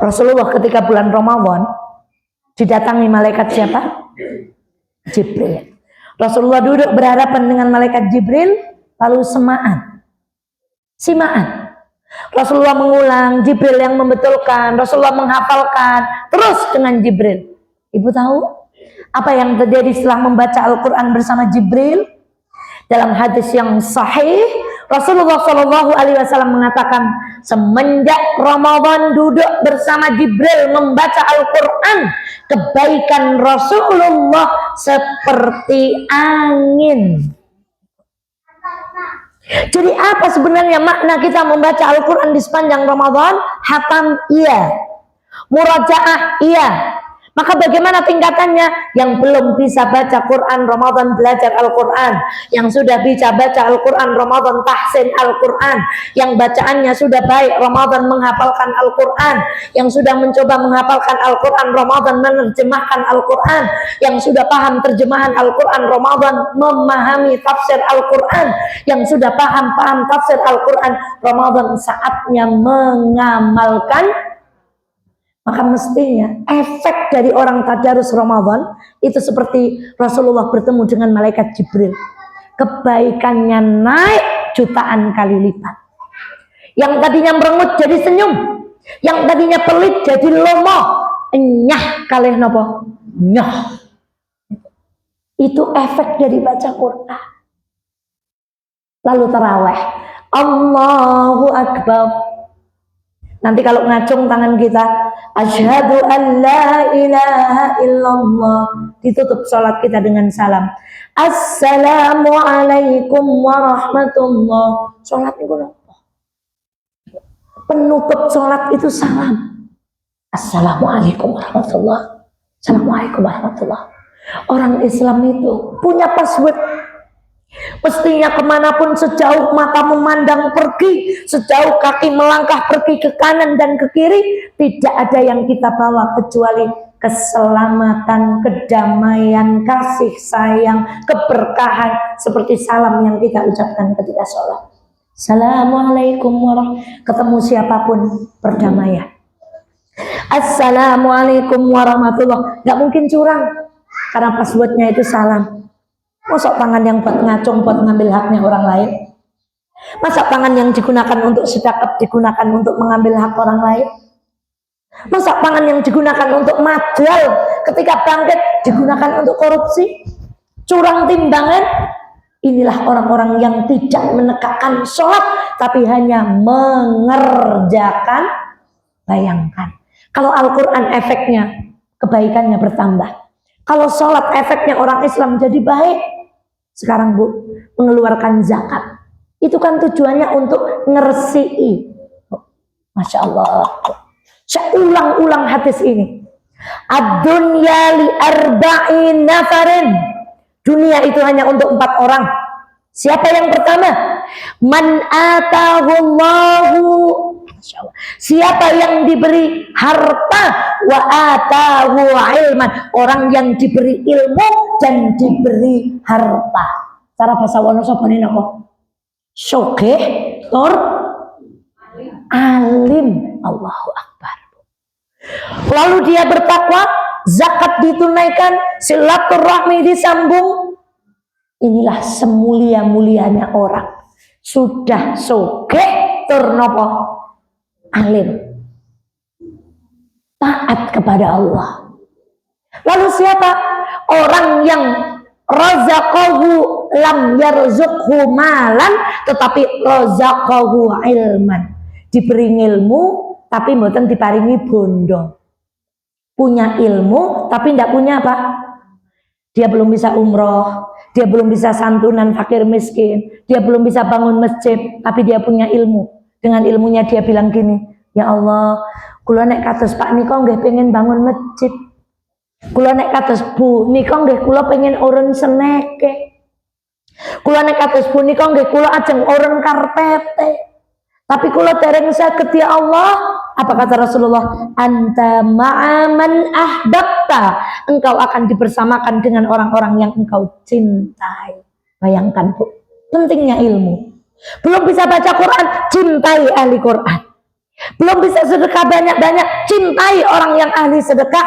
Rasulullah ketika bulan Ramadan didatangi malaikat siapa? Jibril. Rasulullah duduk berhadapan dengan malaikat Jibril, lalu simaan. Rasulullah mengulang, Jibril yang membetulkan, Rasulullah menghafalkan, terus dengan Jibril. Ibu tahu apa yang terjadi setelah membaca Al-Quran bersama Jibril? Dalam hadis yang sahih, Rasulullah SAW mengatakan, semenjak Ramadan duduk bersama Jibril membaca Al-Quran, kebaikan Rasulullah seperti angin. Jadi apa sebenarnya makna kita membaca Al-Quran di sepanjang Ramadan? Hatam iya, murajaah iya. Maka bagaimana tingkatannya? Yang belum bisa baca Quran Ramadan belajar Al-Quran, yang sudah bisa baca Al-Quran Ramadan tahsin Al-Quran, yang bacaannya sudah baik Ramadan menghafalkan Al-Quran, yang sudah mencoba menghafalkan Al-Quran Ramadan menerjemahkan Al-Quran, yang sudah paham terjemahan Al-Quran Ramadan memahami tafsir Al-Quran, yang sudah paham tafsir Al-Quran Ramadan saatnya mengamalkan. Maka mestinya efek dari orang tadarus Ramadan itu seperti Rasulullah bertemu dengan malaikat Jibril. Kebaikannya naik jutaan kali lipat. Yang tadinya merengut jadi senyum, yang tadinya pelit jadi lomo, enyah kalih nopo, nyoh. Itu efek dari baca Quran. Lalu taraweh, Allahu Akbar. Nanti kalau ngacung tangan kita, asyhadu an la ilaha illallah, ditutup sholat kita dengan salam, assalamualaikum warahmatullah. Sholat itu apa? Penutup sholat itu salam, assalamualaikum warahmatullah, assalamualaikum warahmatullah. Orang Islam itu punya password. Mestinya kemanapun sejauh mata memandang pergi, sejauh kaki melangkah pergi ke kanan dan ke kiri, tidak ada yang kita bawa kecuali keselamatan, kedamaian, kasih sayang, keberkahan, seperti salam yang kita ucapkan ketika sholat. Assalamualaikum warahmatullahi wabarakatuh. Ketemu siapapun perdamaian. Assalamualaikum warahmatullahi wabarakatuh. Gak mungkin curang karena passwordnya itu salam. Masa tangan yang buat ngacung, buat ngambil haknya orang lain? Masa tangan yang digunakan untuk sedekah digunakan untuk mengambil hak orang lain? Masa tangan yang digunakan untuk madal ketika bangkit digunakan untuk korupsi, curang timbangan. Inilah orang-orang yang tidak menegakkan sholat, tapi hanya mengerjakan. Bayangkan, kalau Al-Quran efeknya kebaikannya bertambah, kalau sholat efeknya orang Islam jadi baik. Sekarang Bu, mengeluarkan zakat, itu kan tujuannya untuk ngeresii. Masya Allah. Saya ulang-ulang hadis ini. Ad-dunya li arba'in nafarin. Dunia itu hanya untuk 4 orang. Siapa yang pertama? Man atahullahu. Masya Allah. Siapa yang diberi harta, wa atahu ilman. Orang yang diberi ilmu dan diberi harta. Cara bahasa Wonosobo ini apa? Sogeh tur alim. Allahu Akbar. Lalu dia bertakwa, zakat ditunaikan, silaturahmi disambung. Inilah semulia-mulianya orang. Sudah sogeh tur nopo alim, taat kepada Allah. Lalu siapa? Orang yang razaqahu lam yarzuqhu malan, tetapi razaqahu ilman. Diberi ilmu tapi mboten diparingi bondo. Punya ilmu tapi tidak punya apa? Dia belum bisa umroh, dia belum bisa santunan fakir miskin, dia belum bisa bangun masjid, tapi dia punya ilmu. Dengan ilmunya dia bilang gini, ya Allah, kula nek kados Pak nika nggih pengen bangun masjid. Kula nek kados Bu nika nggih kula pengen urun seneke. Kula nek kados Bu nika nggih kula ajeng urun karpete. Tapi kula dereng saged ya Allah. Apa kata Rasulullah? Anta ma'aman ahbabta. Engkau akan dibersamakan dengan orang-orang yang engkau cintai. Bayangkan Bu, pentingnya ilmu. Belum bisa baca Quran, cintai ahli Quran. Belum bisa sedekah banyak-banyak, cintai orang yang ahli sedekah.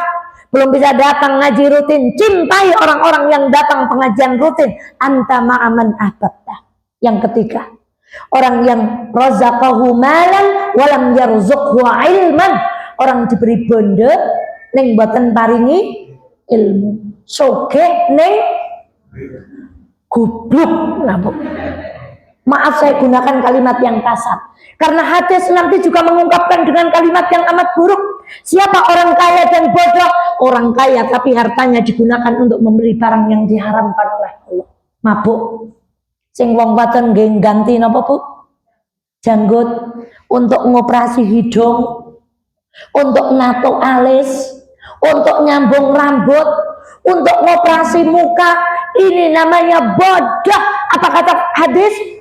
Belum bisa datang ngaji rutin, cintai orang-orang yang datang pengajian rutin. Anta ma'aman ahbabta. Yang ketiga, orang yang razaqahu malan walam yarzuqhu ilman. Orang diberi bondo ning boten paringi ilmu. Sogeh ning goblok. Maaf saya gunakan kalimat yang kasar, karena hadis nanti juga mengungkapkan dengan kalimat yang amat buruk. Siapa orang kaya dan bodoh? Orang kaya tapi hartanya digunakan untuk membeli barang yang diharamkan oleh Allah. Mabuk. Sing wong wadon nggih ganti napa Bu? Janggut, untuk ngoperasi hidung, untuk nato alis, untuk nyambung rambut, untuk ngoperasi muka. Ini namanya bodoh. Apa kata hadis?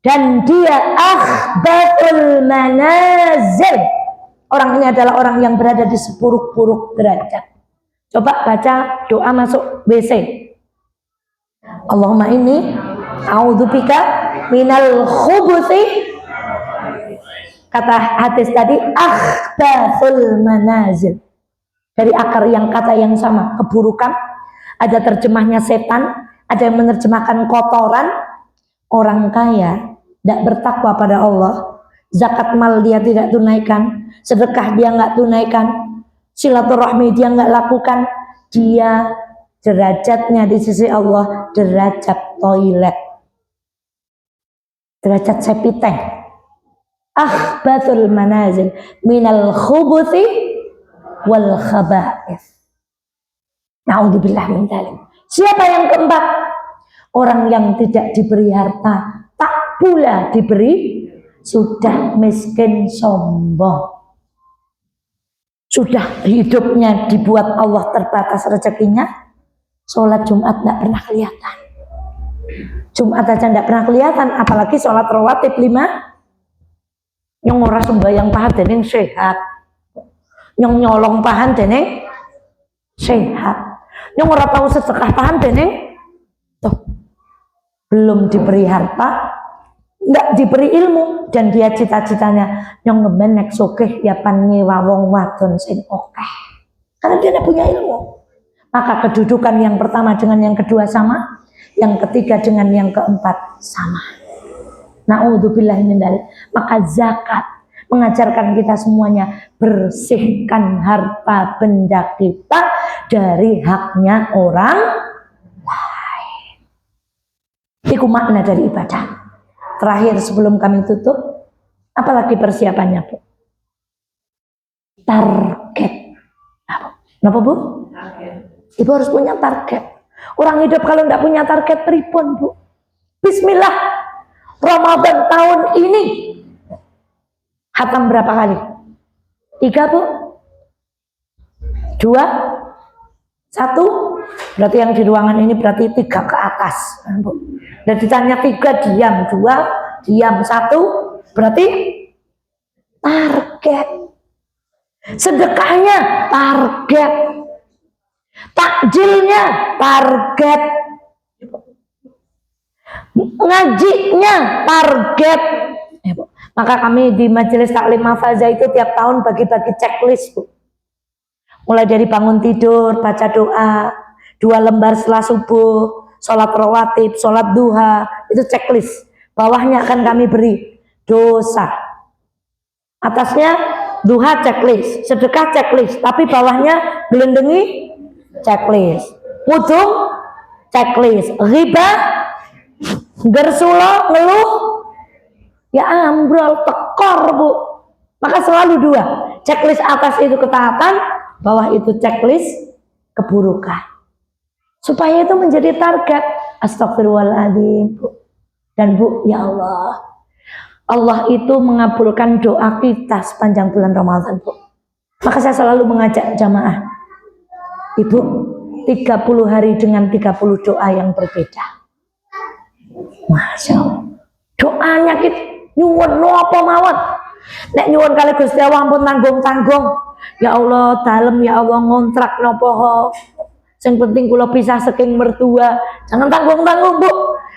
Dan dia akhbatul manazil. Orang ini adalah orang yang berada di sepuruk-puruk derajat. Coba baca doa masuk WC. Allahumma inni a'udzubika minal khubuthi. Kata hadis tadi akhbatul manazil. Dari akar yang kata yang sama, keburukan. Ada terjemahnya setan, ada yang menerjemahkan kotoran. Orang kaya tidak bertakwa pada Allah, zakat mal dia tidak tunaikan, sedekah dia nggak tunaikan, silaturahmi dia nggak lakukan, dia derajatnya di sisi Allah derajat toilet, derajat sepiteng. Akhbatul manazil minal khubuthi wal khaba'ith. Na'udzubillah min dzalik. Siapa yang keempat? Orang yang tidak diberi harta, tak pula diberi, sudah miskin sombong. Sudah hidupnya dibuat Allah terbatas rezekinya, sholat Jumat tidak pernah kelihatan. Jumat aja tidak pernah kelihatan, apalagi sholat rawatib 5. Yang ora sembahyang pahan dening sehat. Yang nyolong pahan dening sehat. Yang ora tahu sedekah pahan dening tuh. Belum diberi harta, nggak diberi ilmu, dan dia cita-citanya yang ngemenek sokeh ya pan nyewa wong wadon sing okeh, karena dia tidak punya ilmu. Maka kedudukan yang pertama dengan yang kedua sama, yang ketiga dengan yang keempat sama. Na'udzubillah min dzalik. Maka zakat mengajarkan kita semuanya, bersihkan harta benda kita dari haknya orang lain. Itu makna dari ibadah. Terakhir sebelum kami tutup, apalagi persiapannya, Bu? Target. Kenapa, Bu? Ibu harus punya target. Orang hidup kalau tidak punya target, pripun, Bu? Bismillah, Ramadan tahun ini khatam berapa kali? 3, Bu? 2? 1? Berarti yang di ruangan ini berarti 3 ke atas, Bu. Dan ditanya 3 diam, 2 diam, 1 berarti target. Sedekahnya target, takjilnya target, ngajinya target. Maka kami di Majelis Taklim Mahfazah itu tiap tahun bagi-bagi checklist, Bu. Mulai dari bangun tidur, baca doa, 2 lembar setelah subuh, sholat rawatib, sholat duha, itu checklist. Bawahnya akan kami beri dosa, atasnya duha checklist, sedekah checklist, tapi bawahnya gelendengi checklist, wudhu checklist, riba, gersulo, ngeluh, ya ambrol, tekor, Bu. Maka selalu 2, checklist atas itu ketaatan, bawah itu checklist keburukan. Supaya itu menjadi target. Astagfirullahaladzim, Bu. Dan Bu, ya Allah, Allah itu mengabulkan doa kita sepanjang bulan Ramadan, Bu. Maka saya selalu mengajak jamaah, Ibu, 30 hari dengan 30 doa yang berbeda. Masya Allah. Doanya kita nyuwun apa mawon. Nek nyuwun kali Gusti Allah ampun tanggung-tanggung. Ya Allah, dalem ya Allah ngontrak nopo. Yang penting kula pisah saking mertua. Jangan tanggung-tanggung, Bu.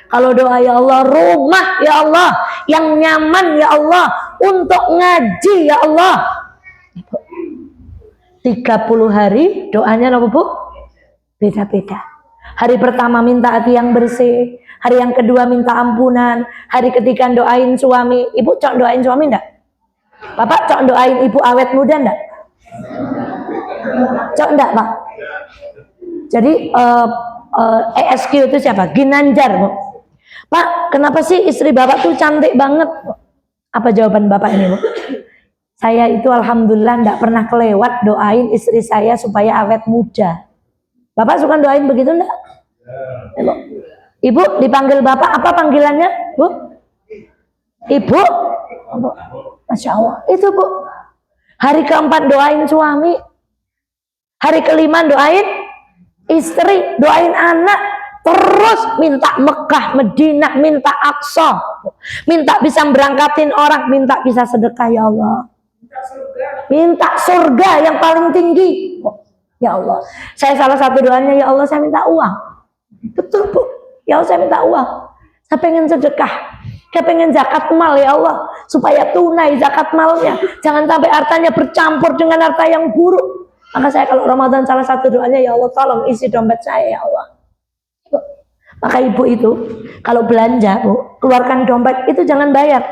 Kalau doa ya Allah, rumah ya Allah yang nyaman ya Allah untuk ngaji ya Allah. 30 hari doanya apa, Bu? Beda-beda. Hari pertama minta hati yang bersih, hari yang kedua minta ampunan, hari ketiga doain suami. Ibu cok doain suami enggak? Bapak cok doain ibu awet muda enggak? Cok enggak, Pak? Jadi ESQ itu siapa? Ginanjar, Bu. Pak, kenapa sih istri Bapak tuh cantik banget? Apa jawaban Bapak ini, Bu? Saya itu alhamdulillah enggak pernah kelewat doain istri saya supaya awet muda. Bapak suka doain begitu enggak? Ya, Ibu dipanggil Bapak apa panggilannya, Bu? Ibu? Masya Allah. Itu, Bu. Hari keempat doain suami. Hari kelima doain istri, doain anak. Terus minta Mekah, Madinah, minta Aqsa, minta bisa berangkatin orang, minta bisa sedekah ya Allah, minta surga yang paling tinggi ya Allah. Saya salah satu doanya ya Allah saya minta uang, betul, Bu, ya Allah saya minta uang, saya pengen sedekah, saya pengen zakat mal ya Allah, supaya tunai zakat malnya, jangan sampai hartanya bercampur dengan harta yang buruk. Maka saya kalau Ramadan salah satu doanya ya Allah tolong isi dompet saya ya Allah. Maka ibu itu kalau belanja, Bu, keluarkan dompet itu jangan bayar,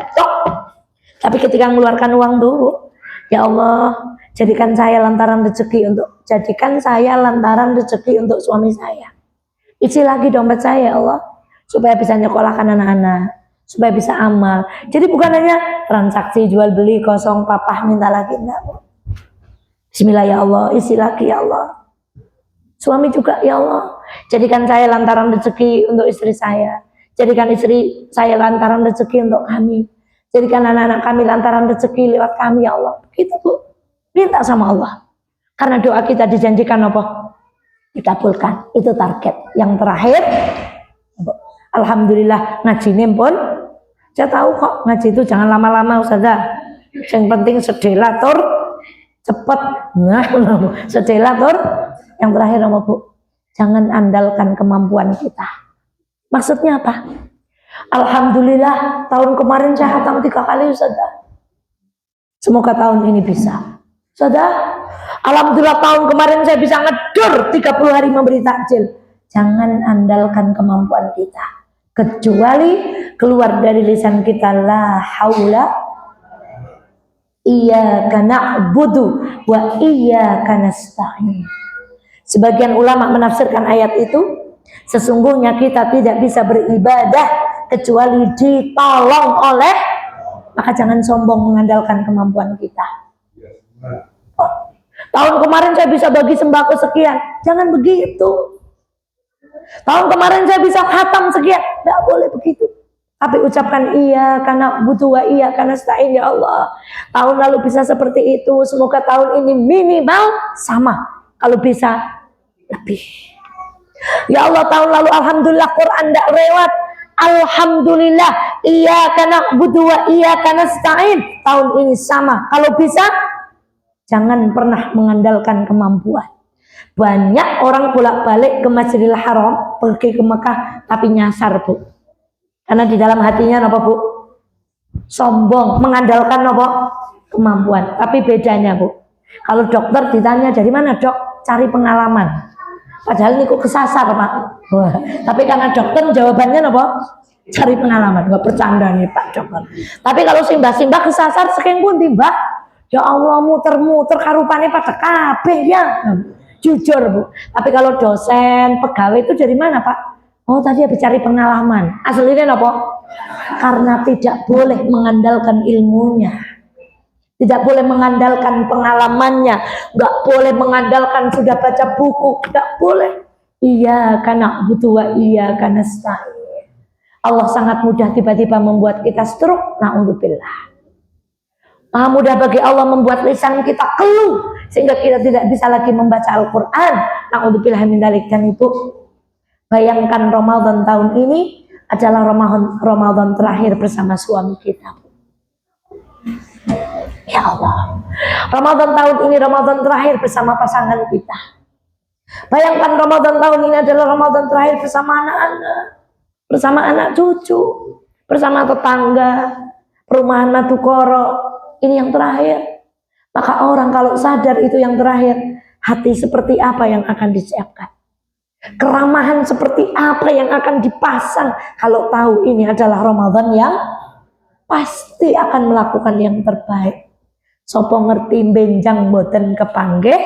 tapi ketika mengeluarkan uang dulu, ya Allah jadikan saya lantaran rezeki untuk suami saya. Isi lagi dompet saya ya Allah, supaya bisa nyekolahkan anak-anak, supaya bisa amal. Jadi bukan hanya transaksi jual beli kosong, papah minta lagi, enggak, Bu. Bismillah ya Allah, isi lagi ya Allah. Suami juga ya Allah, jadikan saya lantaran rezeki untuk istri saya, jadikan istri saya lantaran rezeki untuk kami, jadikan anak-anak kami lantaran rezeki lewat kami ya Allah. Begitu, Bu, minta sama Allah, karena doa kita dijanjikan apa? Dikabulkan. Itu target. Yang terakhir, alhamdulillah ngaji ini pun saya tahu kok ngaji itu jangan lama-lama Ustazah, yang penting sedelatur cepet. Nah, sedelatur. Yang terakhir apa, Bu? Jangan andalkan kemampuan kita. Maksudnya apa? Alhamdulillah tahun kemarin saya khatam 3 kali Ustazah. Semoga tahun ini bisa. Ustazah, alhamdulillah tahun kemarin saya bisa ngedur 30 hari memberi takjil. Jangan andalkan kemampuan kita, kecuali keluar dari lisan kita la haula iyyaka na'budu wa iyyaka nasta'in. Sebagian ulama menafsirkan ayat itu, sesungguhnya kita tidak bisa beribadah kecuali ditolong oleh, maka jangan sombong mengandalkan kemampuan kita. Tahun kemarin saya bisa bagi sembako sekian, jangan begitu. Tahun kemarin saya bisa khatam sekian, tidak boleh begitu. Tapi ucapkan iya karena butuh wa iya karena nasta'in, ya Allah. Tahun lalu bisa seperti itu, semoga tahun ini minimal sama. Kalau bisa lebih. Ya Allah, tahun lalu alhamdulillah Quran tidak lewat. Alhamdulillah iya karena butuh wa iya karena nasta'in. Tahun ini sama. Kalau bisa jangan pernah mengandalkan kemampuan. Banyak orang bolak-balik ke Masjidil Haram, pergi ke Mekah tapi nyasar, Bu. Karena di dalam hatinya apa, Bu? Sombong, mengandalkan apa? Kemampuan. Tapi bedanya, Bu, kalau dokter ditanya dari mana, Dok? Cari pengalaman. Padahal ini kok kesasar, Pak. Wah. Tapi karena dokter jawabannya apa? Cari pengalaman. Nggak bercanda nih Pak dokter. Tapi kalau simbah-simbah kesasar saking pun timbah, ya Allah muter-muter karupane pada kabeh ya. Jujur, Bu. Tapi kalau dosen, pegawai itu dari mana, Pak? Oh, tadi habis cari pengalaman. Aslinya apa? Karena tidak boleh mengandalkan ilmunya. Tidak boleh mengandalkan pengalamannya. Nggak boleh mengandalkan sudah baca buku. Nggak boleh. Iya karena butuh wa iya karena nasta'in. Allah sangat mudah tiba-tiba membuat kita stroke. Na'udzubillah. Maha mudah bagi Allah membuat lisan kita keluh sehingga kita tidak bisa lagi membaca Al-Quran. Na'udzubillah min dzalik. Dan itu, bayangkan Ramadan tahun ini adalah Ramadan terakhir bersama suami kita. Ya Allah, Ramadan tahun ini Ramadan terakhir bersama pasangan kita. Bayangkan Ramadan tahun ini adalah Ramadan terakhir bersama anak-anak, bersama anak cucu, bersama tetangga, perumahan Madukoro. Ini yang terakhir. Maka orang kalau sadar itu yang terakhir, hati seperti apa yang akan disiapkan? Keramahan seperti apa yang akan dipasang kalau tahu ini adalah Ramadan yang pasti akan melakukan yang terbaik. Sopo ngerti benjang boten kepanggih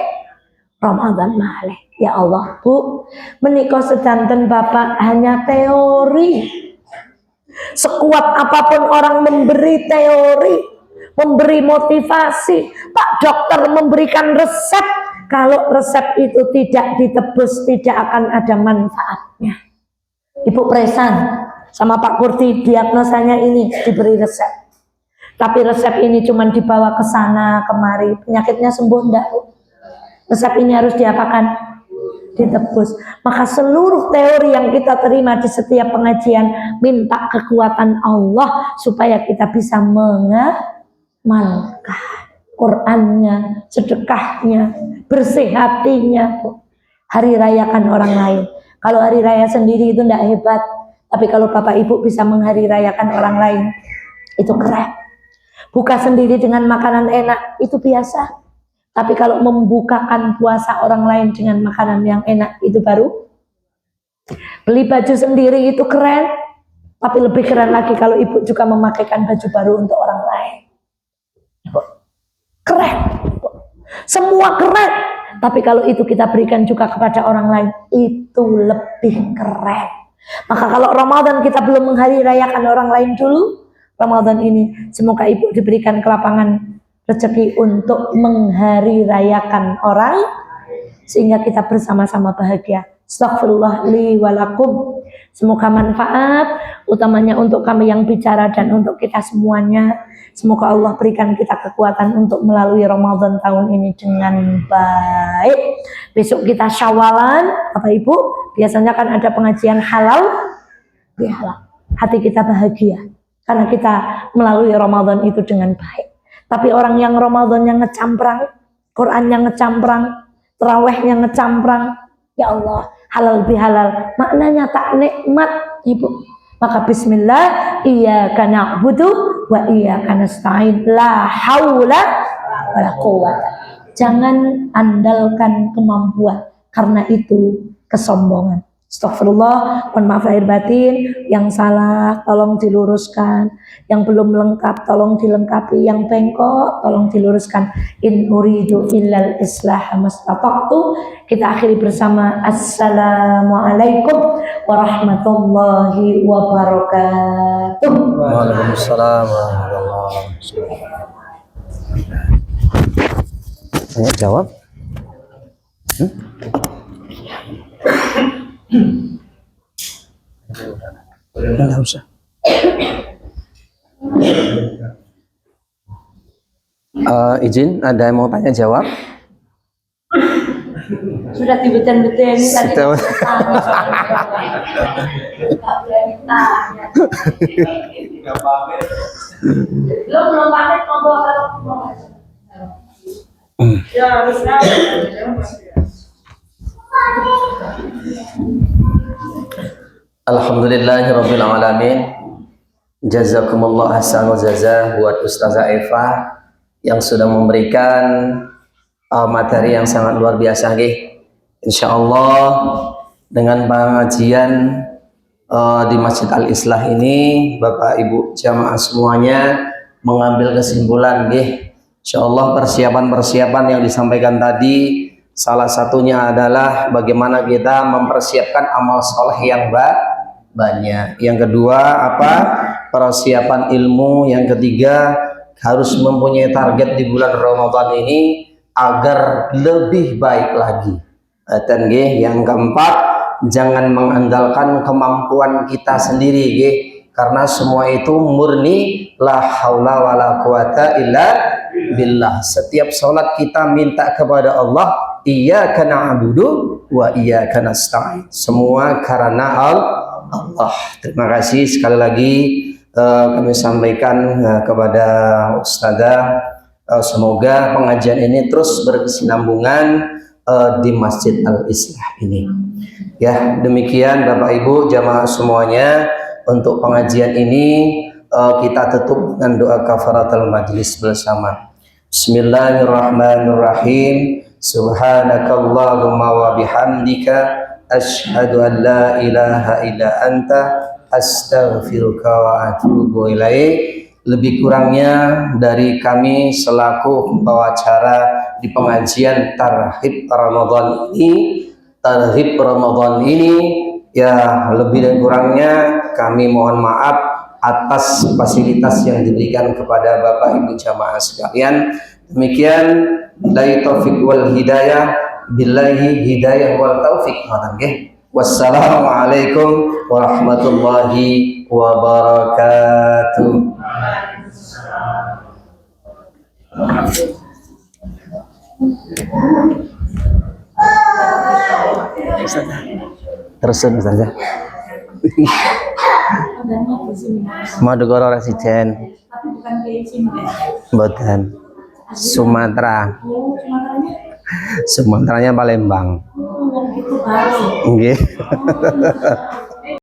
Ramadan malih. Ya Allah, Bu, menika sedanten Bapak hanya teori. Sekuat apapun orang memberi teori, memberi motivasi, Pak dokter memberikan resep, kalau resep itu tidak ditebus tidak akan ada manfaatnya. Ibu Presan sama Pak Kurti diagnosanya ini diberi resep. Tapi resep ini cuma dibawa ke sana kemari, penyakitnya sembuh enggak? Resep ini harus diapakan? Ditebus. Maka seluruh teori yang kita terima di setiap pengajian, minta kekuatan Allah supaya kita bisa mengamalkan Qur'annya, sedekahnya, bersih hatinya. Hari rayakan orang lain. Kalau hari raya sendiri itu enggak hebat, tapi kalau Bapak Ibu bisa menghari rayakan orang lain, itu keren. Buka sendiri dengan makanan enak, itu biasa. Tapi kalau membukakan puasa orang lain dengan makanan yang enak, itu baru. Beli baju sendiri itu keren. Tapi lebih keren lagi kalau ibu juga memakaikan baju baru untuk orang lain. Keren. Semua keren. Tapi kalau itu kita berikan juga kepada orang lain, itu lebih keren. Maka kalau Ramadan kita belum menghari rayakan orang lain dulu, Ramadan ini semoga ibu diberikan kelapangan rezeki untuk menghari rayakan orang sehingga kita bersama-sama bahagia. Astaghfirullah li walakum. Semoga manfaat utamanya untuk kami yang bicara dan untuk kita semuanya. Semoga Allah berikan kita kekuatan untuk melalui Ramadan tahun ini dengan baik. Besok kita Syawalan, Bapak Ibu. Biasanya kan ada pengajian halal. Biarlah hati kita bahagia karena kita melalui Ramadan itu dengan baik. Tapi orang yang Ramadannya ngecamprang, Qurannya ngecamprang, terawihnya ngecamprang, ya Allah, halal bihalal, maknanya tak nikmat, Ibu. Maka bismillah, iyyaka na'budu wa iyyaka nasta'in, la haula wala quwwata. Jangan andalkan kemampuan, karena itu kesombongan. Astagfirullah, mohon maaf lahir batin. Yang salah tolong diluruskan, yang belum lengkap tolong dilengkapi, yang bengkok tolong diluruskan. In uridu illal islah mastata'tu. Kita akhiri bersama assalamualaikum warahmatullahi wabarakatuh. Waalaikumsalam warahmatullahi wabarakatuh. Saya jawab. Enggak usah. Izin, ada yang mau tanya jawab? Sudah dibeten-beten tadi. Sudah. Lo belum pamit ngobrol kalau ya harusnya. Alhamdulillahirabbil alamin. Jazakumullah ahsanul jazaa buat Ustazah Eva yang sudah memberikan materi yang sangat luar biasa nggih. Insyaallah dengan pengajian di Masjid Al-Islah ini Bapak Ibu jamaah semuanya mengambil kesimpulan nggih. Insyaallah persiapan-persiapan yang disampaikan tadi salah satunya adalah bagaimana kita mempersiapkan amal soleh yang banyak. Yang kedua apa? Persiapan ilmu. Yang ketiga harus mempunyai target di bulan Ramadan ini agar lebih baik lagi. Dan yang keempat, jangan mengandalkan kemampuan kita sendiri karena semua itu murni la haula wala quwata illa billah. Setiap salat kita minta kepada Allah, iyyaka na'budu wa iyyaka nasta'in. Semua karena Allah. Terima kasih sekali lagi kami sampaikan kepada Ustazah, semoga pengajian ini terus berkesinambungan di Masjid Al-Islah ini. Ya, demikian Bapak Ibu jamaah semuanya untuk pengajian ini kita tutup dengan doa kafaratul majlis bersama. Bismillahirrahmanirrahim. Subhanakallahumma wa bihamdika asyhadu an la ilaha illa anta astaghfiruka wa atubu ilaik. Lebih kurangnya dari kami selaku pembawa acara di pengajian Tarhib Ramadan ini ya lebih dan kurangnya kami mohon maaf atas fasilitas yang diberikan kepada Bapak Ibu jamaah sekalian. Demikian billahi taufiq wal hidayah, billahi hidayah wal taufiq. Wassalamualaikum warahmatullahi wabarakatuh. Terusin saja. Madugoro residen. Mboten. Sumatera. Sumateranya Palembang. Nggih.